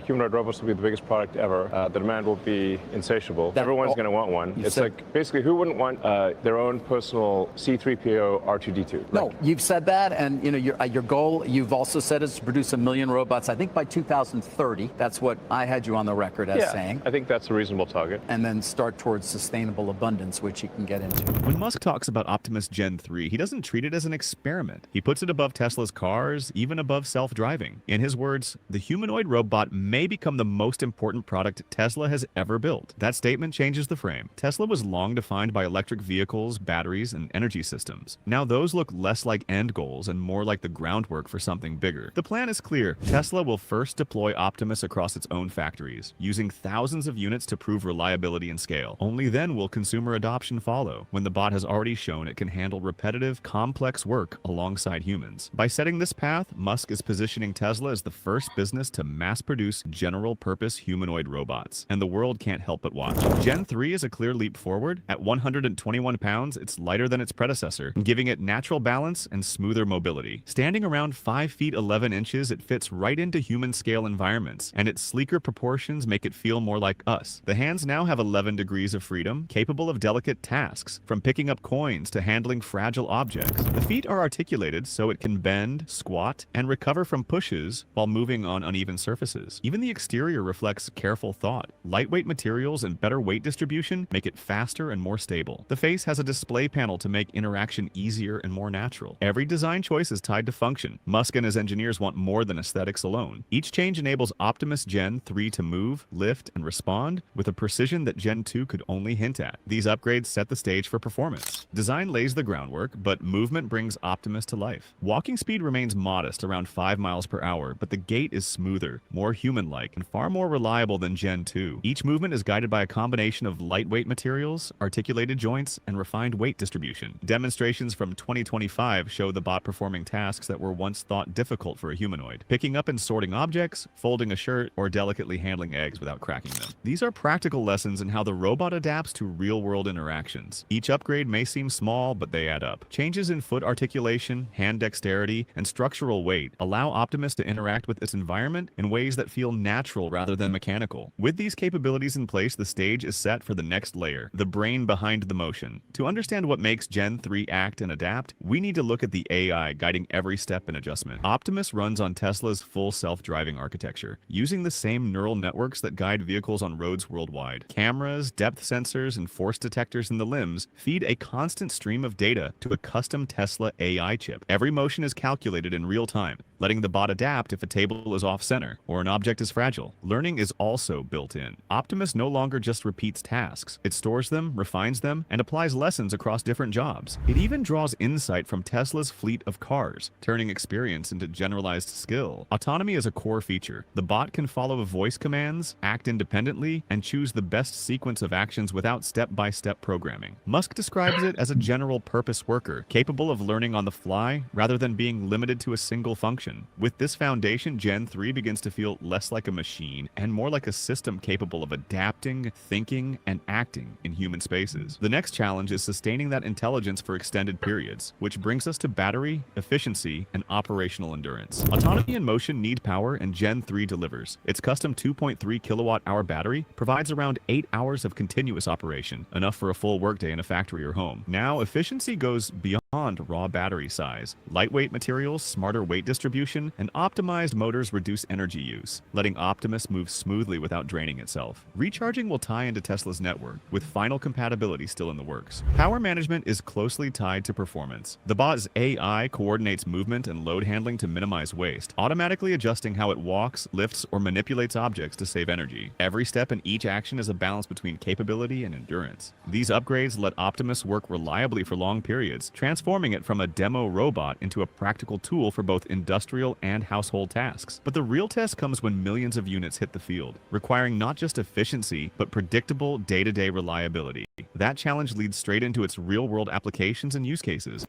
humanoid robots will be the biggest product ever. The demand will be insatiable. Everyone's going to want one. It's like, basically, who wouldn't want their own personal C-3PO R2-D2? No, you've said that, and your goal, you've also said, is to produce 1 million robots, I think by 2030. That's what I had you on the record as saying. I think that's a reasonable target. And then start towards sustainable abundance, which you can get into. When Musk talks about Optimus Gen 3, he doesn't treat it as an experiment. He puts it above Tesla's cars, even above self-driving. In his words, the humanoid robot may become the most important product Tesla has ever built. That statement changes the frame. Tesla was long defined by electric vehicles, batteries, and energy systems. Now those look less like end goals and more like the groundwork for something bigger. The plan is clear. Tesla will first deploy Optimus across its own factories, using thousands of units to prove reliability and scale. Only then will consumer adoption follow, when the bot has already shown it can handle repetitive, complex work alongside humans. By setting this path, Musk is positioning Tesla as the first business to mass-produce general-purpose humanoid robots, and the world can't help but watch. Gen 3 is a clear leap forward. At 121 pounds, it's lighter than its predecessor, giving it natural balance and smoother mobility. Standing around 5 feet 11 inches, it fits right into human-scale environments, and its sleeker proportions make it feel more like us. The hands now have 11 degrees of freedom, capable of delicate tasks, from picking up coins to handling fragile objects. The feet are articulated so it can bend, squat, and recover from pushes while moving on uneven surfaces. Even the exterior reflects careful thought. Lightweight materials and better weight distribution make it faster and more stable. The face has a display panel to make interaction easier and more natural. Every design choice is tied to function. Musk and his engineers want more than aesthetics alone. Each change enables Optimus Gen 3 to move, lift, and respond with a precision that Gen 2 could only hint at. These upgrades set the stage for performance. Design lays the groundwork, but movement brings Optimus to life. Walking speed remains modest, around 5 miles per hour, but the gait is smoother, more human-like, and far more reliable than Gen 2. Each movement is guided by a combination of lightweight materials, articulated joints, and refined weight distribution. Demonstrations from 2025 show the bot performing tasks that were once thought difficult for a humanoid, picking up and sorting objects, folding a shirt, or delicately handling eggs without cracking them. These are practical lessons in how the robot adapts to real-world interactions. Each upgrade may seem small, but they add up. Changes in foot articulation, hand dexterity, and structural control weight allow Optimus to interact with its environment in ways that feel natural rather than mechanical. With these capabilities in place, the stage is set for the next layer, the brain behind the motion. To understand what makes Gen 3 act and adapt, we need to look at the AI guiding every step and adjustment. Optimus runs on Tesla's full self-driving architecture, using the same neural networks that guide vehicles on roads worldwide. Cameras, depth sensors, and force detectors in the limbs feed a constant stream of data to a custom Tesla AI chip. Every motion is calculated in real time, letting the bot adapt if a table is off-center or an object is fragile. Learning is also built in. Optimus no longer just repeats tasks. It stores them, refines them, and applies lessons across different jobs. It even draws insight from Tesla's fleet of cars, turning experience into generalized skill. Autonomy is a core feature. The bot can follow voice commands, act independently, and choose the best sequence of actions without step-by-step programming. Musk describes it as a general-purpose worker, capable of learning on the fly rather than being limited to a single function. With this foundation, Gen 3 begins to feel less like a machine and more like a system capable of adapting, thinking, and acting in human spaces. The next challenge is sustaining that intelligence for extended periods, which brings us to battery, efficiency, and operational endurance. Autonomy and motion need power, and Gen 3 delivers. Its custom 2.3 kilowatt-hour battery provides around 8 hours of continuous operation, enough for a full workday in a factory or home. Now, efficiency goes beyond raw battery size. Lightweight materials, smarter weight distribution, and optimized motors reduce energy use, letting Optimus move smoothly without draining itself. Recharging will tie into Tesla's network, with final compatibility still in the works. Power management is closely tied to performance. The bot's AI coordinates movement and load handling to minimize waste, automatically adjusting how it walks, lifts, or manipulates objects to save energy. Every step in each action is a balance between capability and endurance. These upgrades let Optimus work reliably for long periods, transforming it from a demo robot into a practical tool for both industrial and household tasks. But the real test comes when millions of units hit the field, requiring not just efficiency, but predictable day-to-day reliability. That challenge leads straight into its real-world applications and use cases.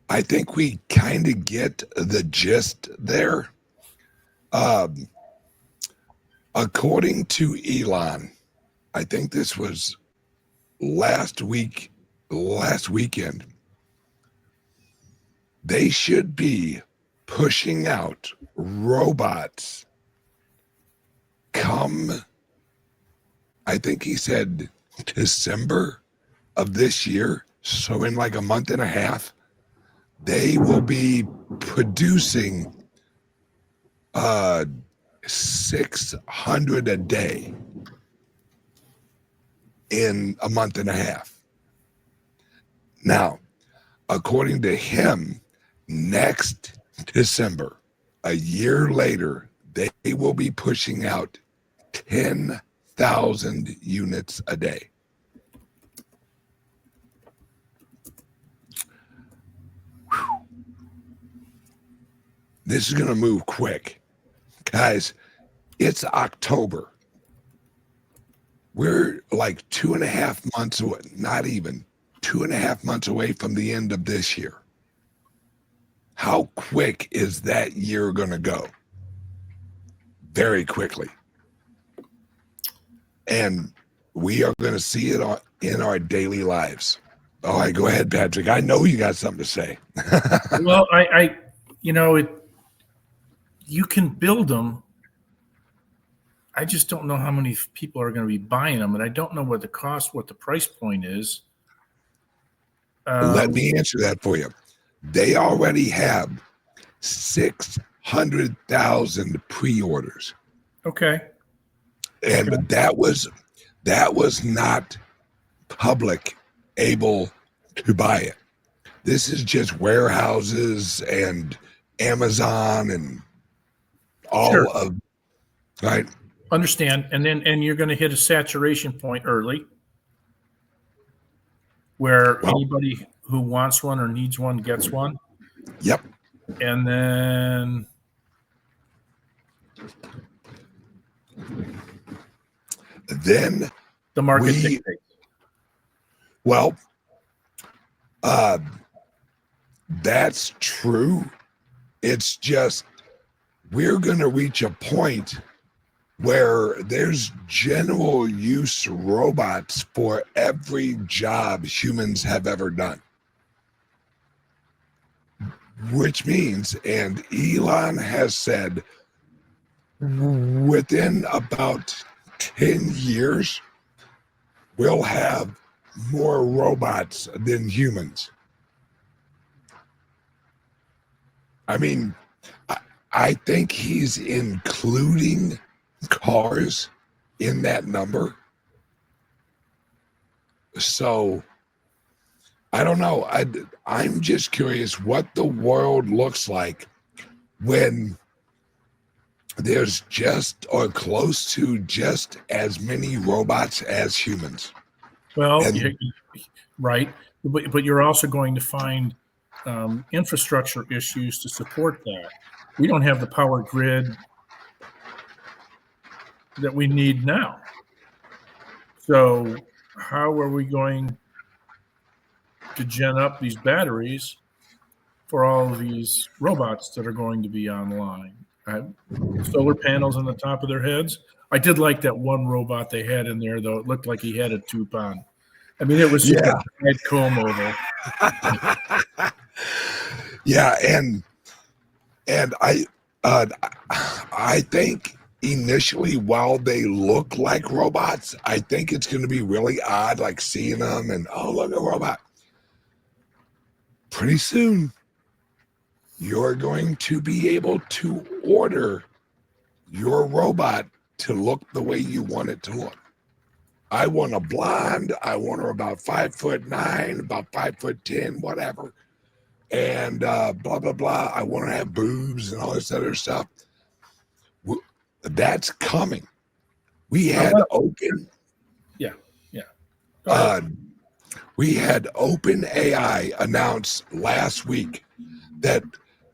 I think we kind of get the gist there. According to Elon, I think this was last weekend, they should be pushing out robots come, I think he said December of this year. So in like a month and a half, they will be producing 600 a day in a month and a half. Now, according to him, next December, a year later, they will be pushing out 10,000 units a day. This is going to move quick. Guys, it's October. We're like 2.5 months away, not even 2.5 months away from the end of this year. How quick is that year going to go? Very quickly. And we are going to see it in our daily lives. All right, go ahead, Patrick. I know you got something to say. Well, you can build them. I just don't know how many people are going to be buying them, and I don't know what the cost, what the price point is. Let me answer that for you. They already have 600,000 pre-orders. Okay. And that was not public able to buy it. This is just warehouses and Amazon and all of, right? Understand. And you're going to hit a saturation point early where anybody who wants one or needs one gets one. Yep. And then the market dictates. Well, that's true. It's just we're going to reach a point where there's general use robots for every job humans have ever done. Which means, and Elon has said, within about 10 years, we'll have more robots than humans. I mean, I think he's including cars in that number. So I don't know. I'm just curious what the world looks like when there's just or close to just as many robots as humans. Well, right. But you're also going to find infrastructure issues to support that. We don't have the power grid that we need now. So how are we going to gen up these batteries for all of these robots that are going to be online? Solar panels on the top of their heads. I did like that one robot they had in there, though. It looked like he had a toupee. I mean, it was just a red comb over. Yeah, and I think initially, while they look like robots, I think it's going to be really odd, like seeing them and, oh, look, a robot. Pretty soon, you're going to be able to order your robot to look the way you want it to look. I want a blonde. I want her about 5'9", about 5'10", whatever. And blah, blah, blah. I want her to have boobs and all this other stuff. That's coming. We had open. Yeah. We had OpenAI announce last week that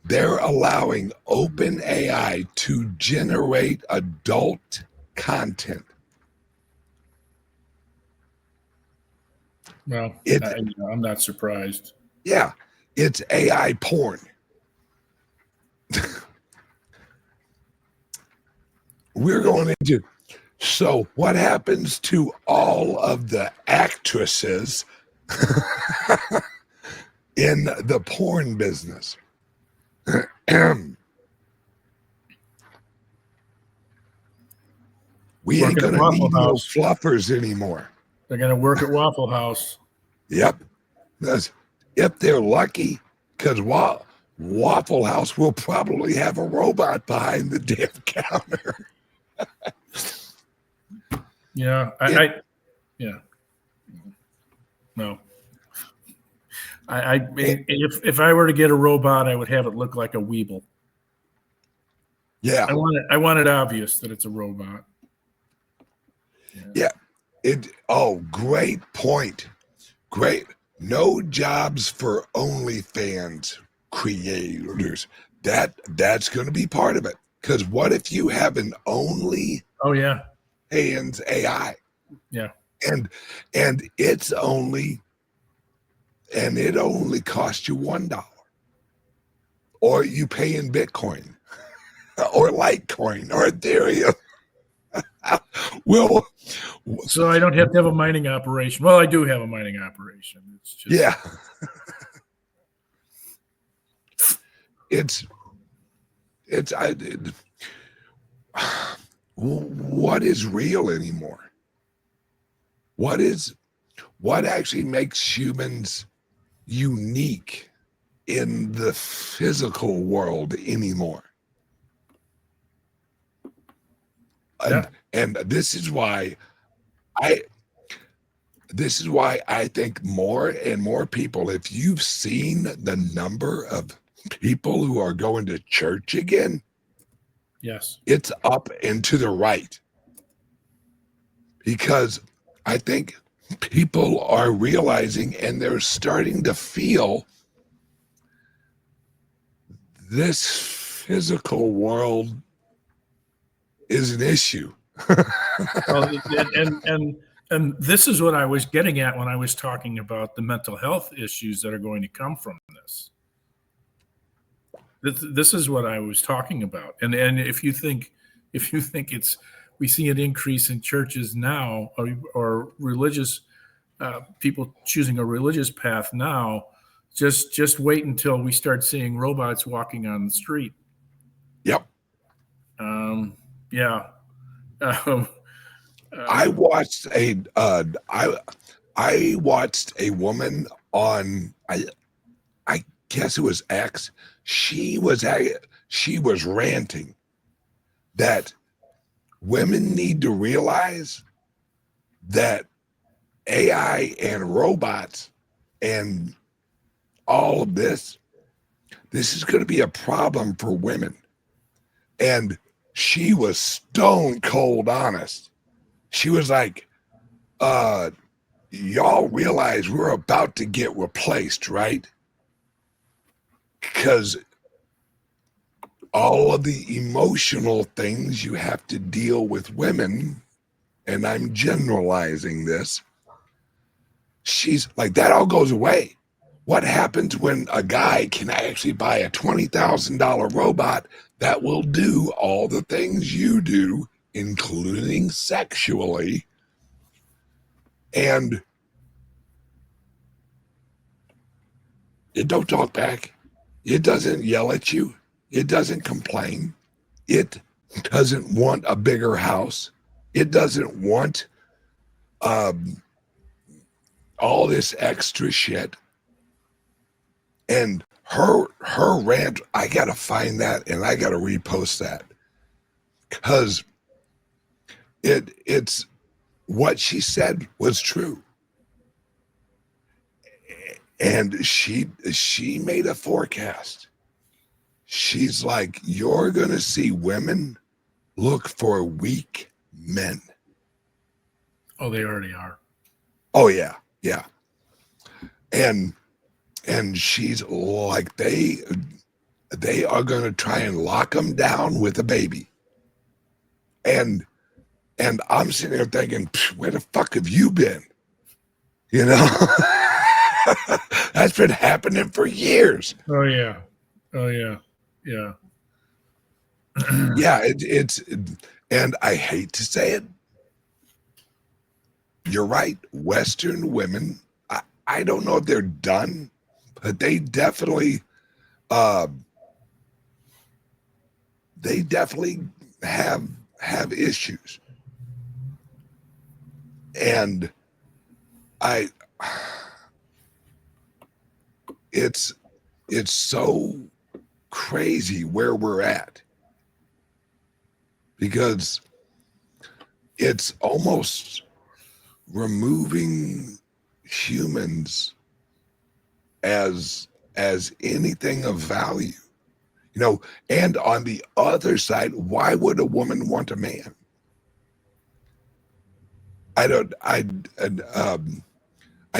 they're allowing OpenAI to generate adult content. Well, I'm not surprised. Yeah, it's AI porn. We're going into, so what happens to all of the actresses in the porn business? We ain't going to need no fluffers anymore. They're going to work at Waffle House. Yep. If they're lucky, because Waffle House will probably have a robot behind the damn counter. Yeah. No. If I were to get a robot, I would have it look like a Weeble. Yeah. I want it obvious that it's a robot. Yeah. Great point. Great. No jobs for OnlyFans creators. That's going to be part of it. Because what if you have an OnlyFans AI? Yeah. And it only costs you $1. Or you pay in Bitcoin or Litecoin or Ethereum. Well, so I don't have to have a mining operation. Well, I do have a mining operation. It's just what is real anymore? What actually makes humans unique in the physical world anymore? And this is why I think more and more people, if you've seen the number of people who are going to church again, yes, it's up and to the right. Because I think people are realizing and they're starting to feel this physical world is an issue. Well, and this is what I was getting at when I was talking about the mental health issues that are going to come from this. This is what I was talking about. And if you think it's we see an increase in churches now, or religious people choosing a religious path now. Just wait until we start seeing robots walking on the street. Yep. Yeah. I watched I watched a woman on I guess it was X. She was ranting that women need to realize that AI and robots and all of this is going to be a problem for women. And she was stone cold honest. She was like, y'all realize we're about to get replaced, right? Because all of the emotional things you have to deal with women, and I'm generalizing this, she's like, that all goes away. What happens when a guy can actually buy a $20,000 robot that will do all the things you do, including sexually, and it don't talk back. It doesn't yell at you. It doesn't complain. It doesn't want a bigger house. It doesn't want all this extra shit. And her rant, I gotta find that and I gotta repost that, because it's what she said was true. And she made a forecast. She's like, you're gonna see women look for weak men. Oh, they already are. Oh yeah, yeah. And she's like, they are gonna try and lock them down with a baby. And I'm sitting there thinking, where the fuck have you been? You know? That's been happening for years. Oh yeah. Oh yeah. Yeah. Yeah, it's and I hate to say it. You're right. Western women, I don't know if they're done, but they definitely have issues. And it's so crazy where we're at, because it's almost removing humans as anything of value, you know. And on the other side, why would a woman want a man? I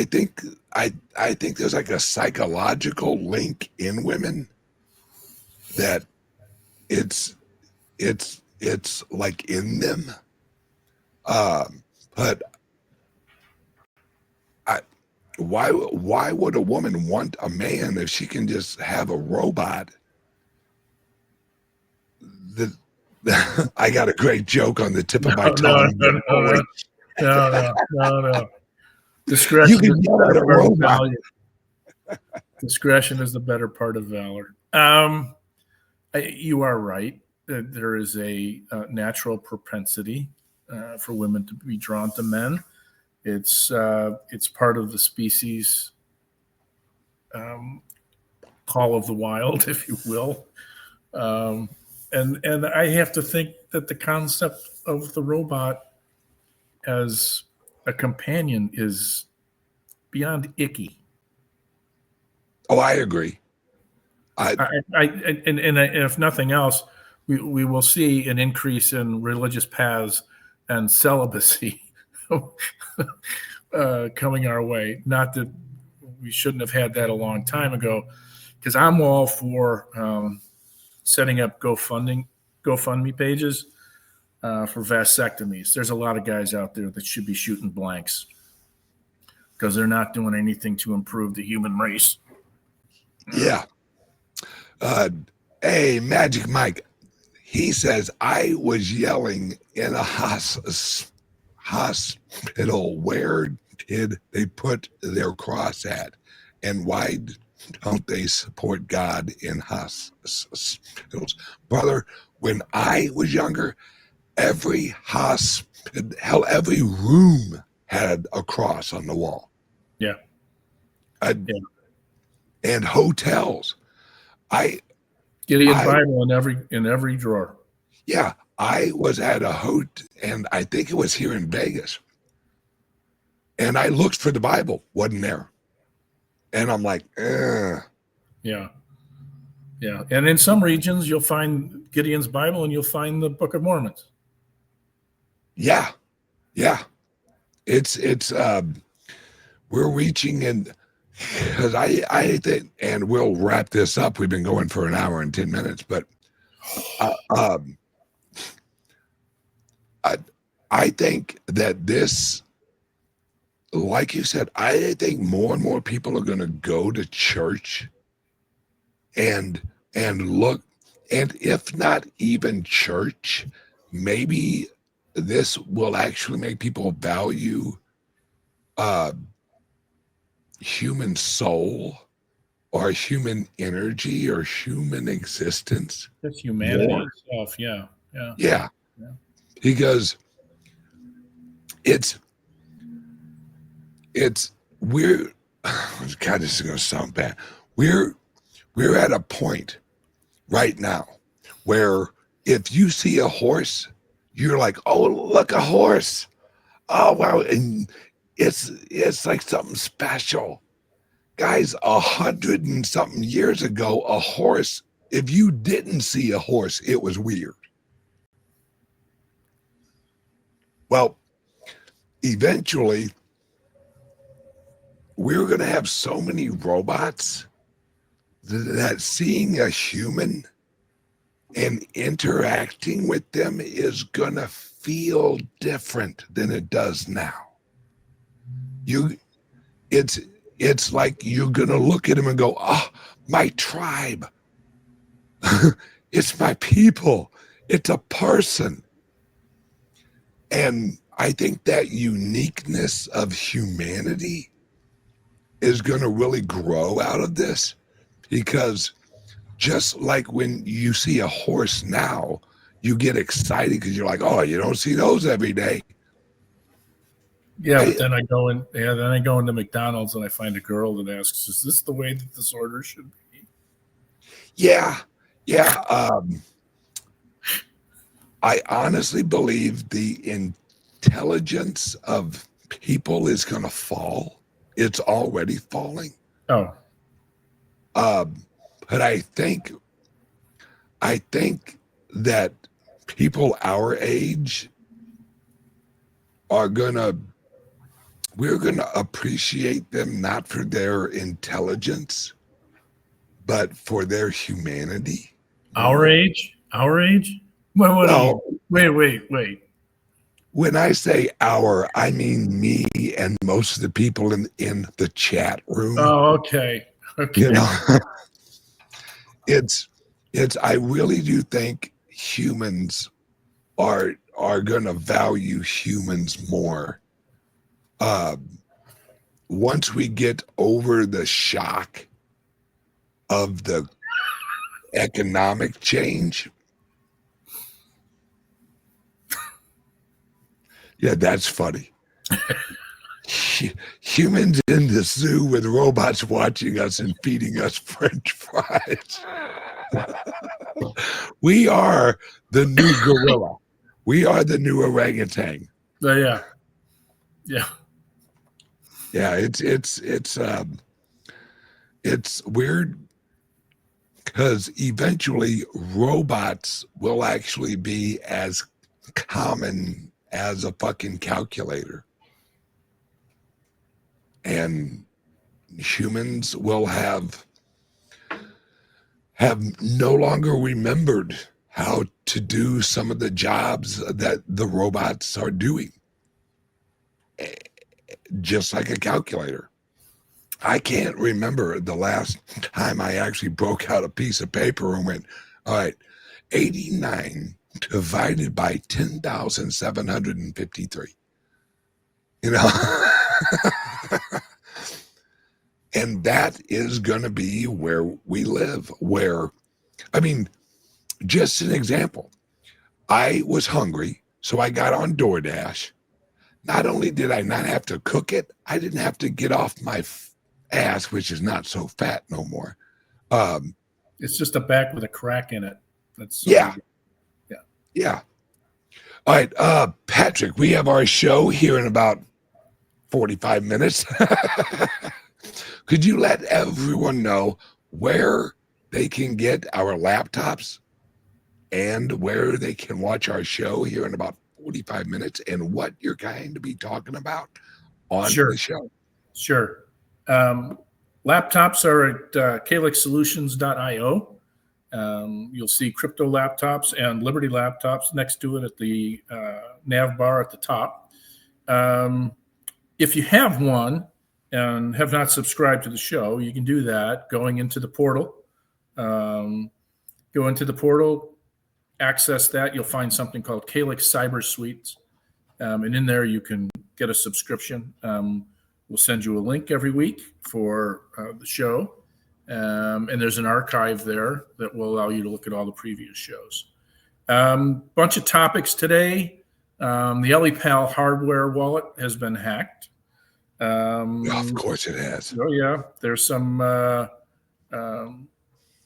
think there's like a psychological link in women that it's like in them. But why would a woman want a man if she can just have a robot? I got a great joke on the tip of my tongue. No. Discretion You can yell at a robot. Discretion is the better part of valor. You are right. There is a natural propensity for women to be drawn to men. It's part of the species call of the wild, if you will. And I have to think that the concept of the robot as a companion is beyond icky. Oh, I agree. And if nothing else, we will see an increase in religious paths and celibacy coming our way. Not that we shouldn't have had that a long time ago, because I'm all for setting up GoFundMe pages for vasectomies. There's a lot of guys out there that should be shooting blanks because they're not doing anything to improve the human race. Yeah. Hey, Magic Mike, he says, I was yelling in a hospital, where did they put their cross at? And why don't they support God in hospitals? Brother, when I was younger, every hospital, hell, every room had a cross on the wall. Yeah. And hotels. Gideon's Bible in every drawer. Yeah, I was at a hotel, and I think it was here in Vegas. And I looked for the Bible, wasn't there. And I'm like, Yeah. Yeah. And in some regions, you'll find Gideon's Bible and you'll find the Book of Mormon. Yeah. Yeah. It's we're reaching in, because I think, and we'll wrap this up. We've been going for an hour and 10 minutes, but I think that this, like you said, I think more and more people are going to go to church and look, and if not even church, maybe this will actually make people value human soul or human energy or human existence. Just humanity itself. Yeah. Yeah. Yeah. Because it's we're, God, this is going to sound bad. We're at a point right now where if you see a horse, you're like, oh, look, a horse. Oh, wow. And it's like something special. Guys, 100 and something years ago, a horse, if you didn't see a horse, it was weird. Well, eventually, we're going to have so many robots that seeing a human and interacting with them is going to feel different than it does now. It's like you're going to look at him and go, oh, my tribe. It's my people. It's a person. And I think that uniqueness of humanity is going to really grow out of this, because just like when you see a horse now, you get excited because you're like, oh, you don't see those every day. Yeah, but then I go into McDonald's and I find a girl that asks, is this the way that this order should be? Yeah. I honestly believe the intelligence of people is going to fall. It's already falling. Oh. But I think that people our age we're going to appreciate them not for their intelligence, but for their humanity. Our age? Wait. When I say our, I mean me and most of the people in the chat room. Oh, okay. You know, I really do think humans are going to value humans more. Once we get over the shock of the economic change. Yeah, that's funny. Humans in the zoo with robots watching us and feeding us French fries. We are the new gorilla. We are the new orangutan. Yeah. Yeah, it's weird because eventually robots will actually be as common as a fucking calculator. And humans will have no longer remembered how to do some of the jobs that the robots are doing. Just like a calculator. I can't remember the last time I actually broke out a piece of paper and went, all right, 89 divided by 10,753. You know? And that is going to be where we live. Just an example. I was hungry, so I got on DoorDash. Not only did I not have to cook it, I didn't have to get off my ass, which is not so fat no more. It's just a back with a crack in it. Yeah. All right, Patrick, we have our show here in about 45 minutes. Could you let everyone know where they can get our laptops and where they can watch our show here in about 45 minutes and what you're going to be talking about on the show? Sure. Laptops are at calixsolutions.io. You'll see crypto laptops and Liberty laptops next to it at the nav bar at the top. If you have one and have not subscribed to the show, you can do that going into the portal. Go into the portal, access that. You'll find something called Calix Cyber Suites. And in there, you can get a subscription. We'll send you a link every week for the show. And there's an archive there that will allow you to look at all the previous shows. Bunch of topics today. The EliPal hardware wallet has been hacked. Of course it has. Oh, yeah. There's some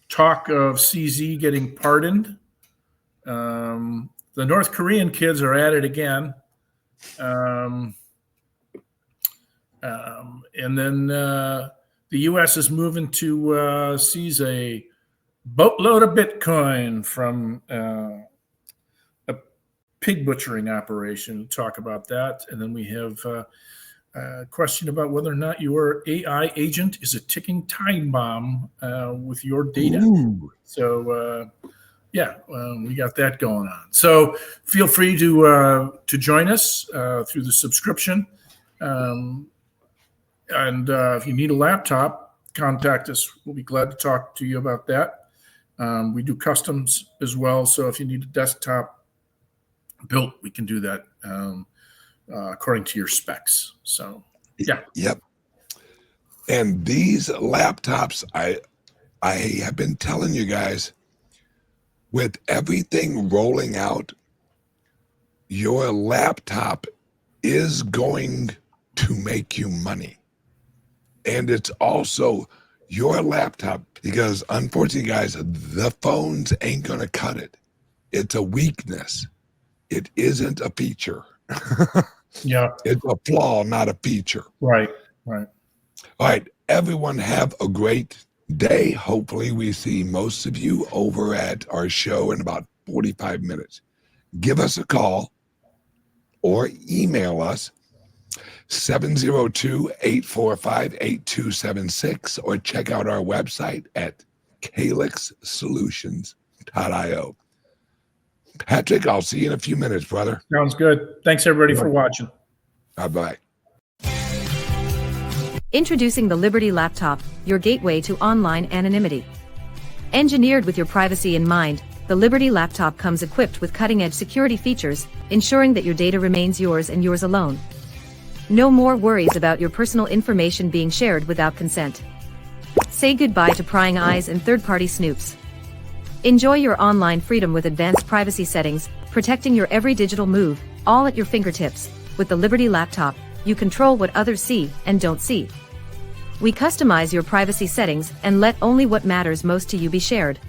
talk of CZ getting pardoned. The North Korean kids are at it again. And then the U.S. is moving to seize a boatload of Bitcoin from a pig butchering operation. We'll talk about that. And then we have a question about whether or not your AI agent is a ticking time bomb with your data. Ooh. So, we got that going on. So feel free to join us through the subscription. And if you need a laptop, contact us. We'll be glad to talk to you about that. We do customs as well. So if you need a desktop built, we can do that according to your specs. So, yeah. Yep. And these laptops, I have been telling you guys, with everything rolling out, your laptop is going to make you money. And it's also your laptop, because unfortunately, guys, the phones ain't going to cut it. It's a weakness. It isn't a feature. Yeah. It's a flaw, not a feature. Right. All right. Everyone have a great day. Hopefully we see most of you over at our show in about 45 minutes. Give us a call or email us 702-845-8276 or check out our website at calixsolutions.io. Patrick, I'll see you in a few minutes, brother. Sounds good. Thanks, everybody, for watching. Bye-bye. Introducing the Liberty Laptop, your gateway to online anonymity. Engineered with your privacy in mind, the Liberty Laptop comes equipped with cutting-edge security features, ensuring that your data remains yours and yours alone. No more worries about your personal information being shared without consent. Say goodbye to prying eyes and third-party snoops. Enjoy your online freedom with advanced privacy settings, protecting your every digital move, all at your fingertips. With the Liberty Laptop, you control what others see and don't see. We customize your privacy settings and let only what matters most to you be shared.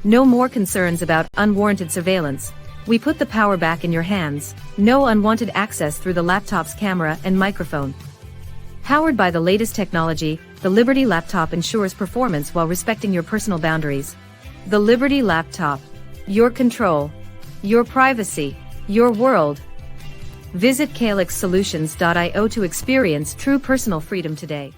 No more concerns about unwarranted surveillance. We put the power back in your hands. No unwanted access through the laptop's camera and microphone. Powered by the latest technology, the Liberty Laptop ensures performance while respecting your personal boundaries. The Liberty Laptop. Your control. Your privacy. Your world. Visit calixsolutions.io to experience true personal freedom today.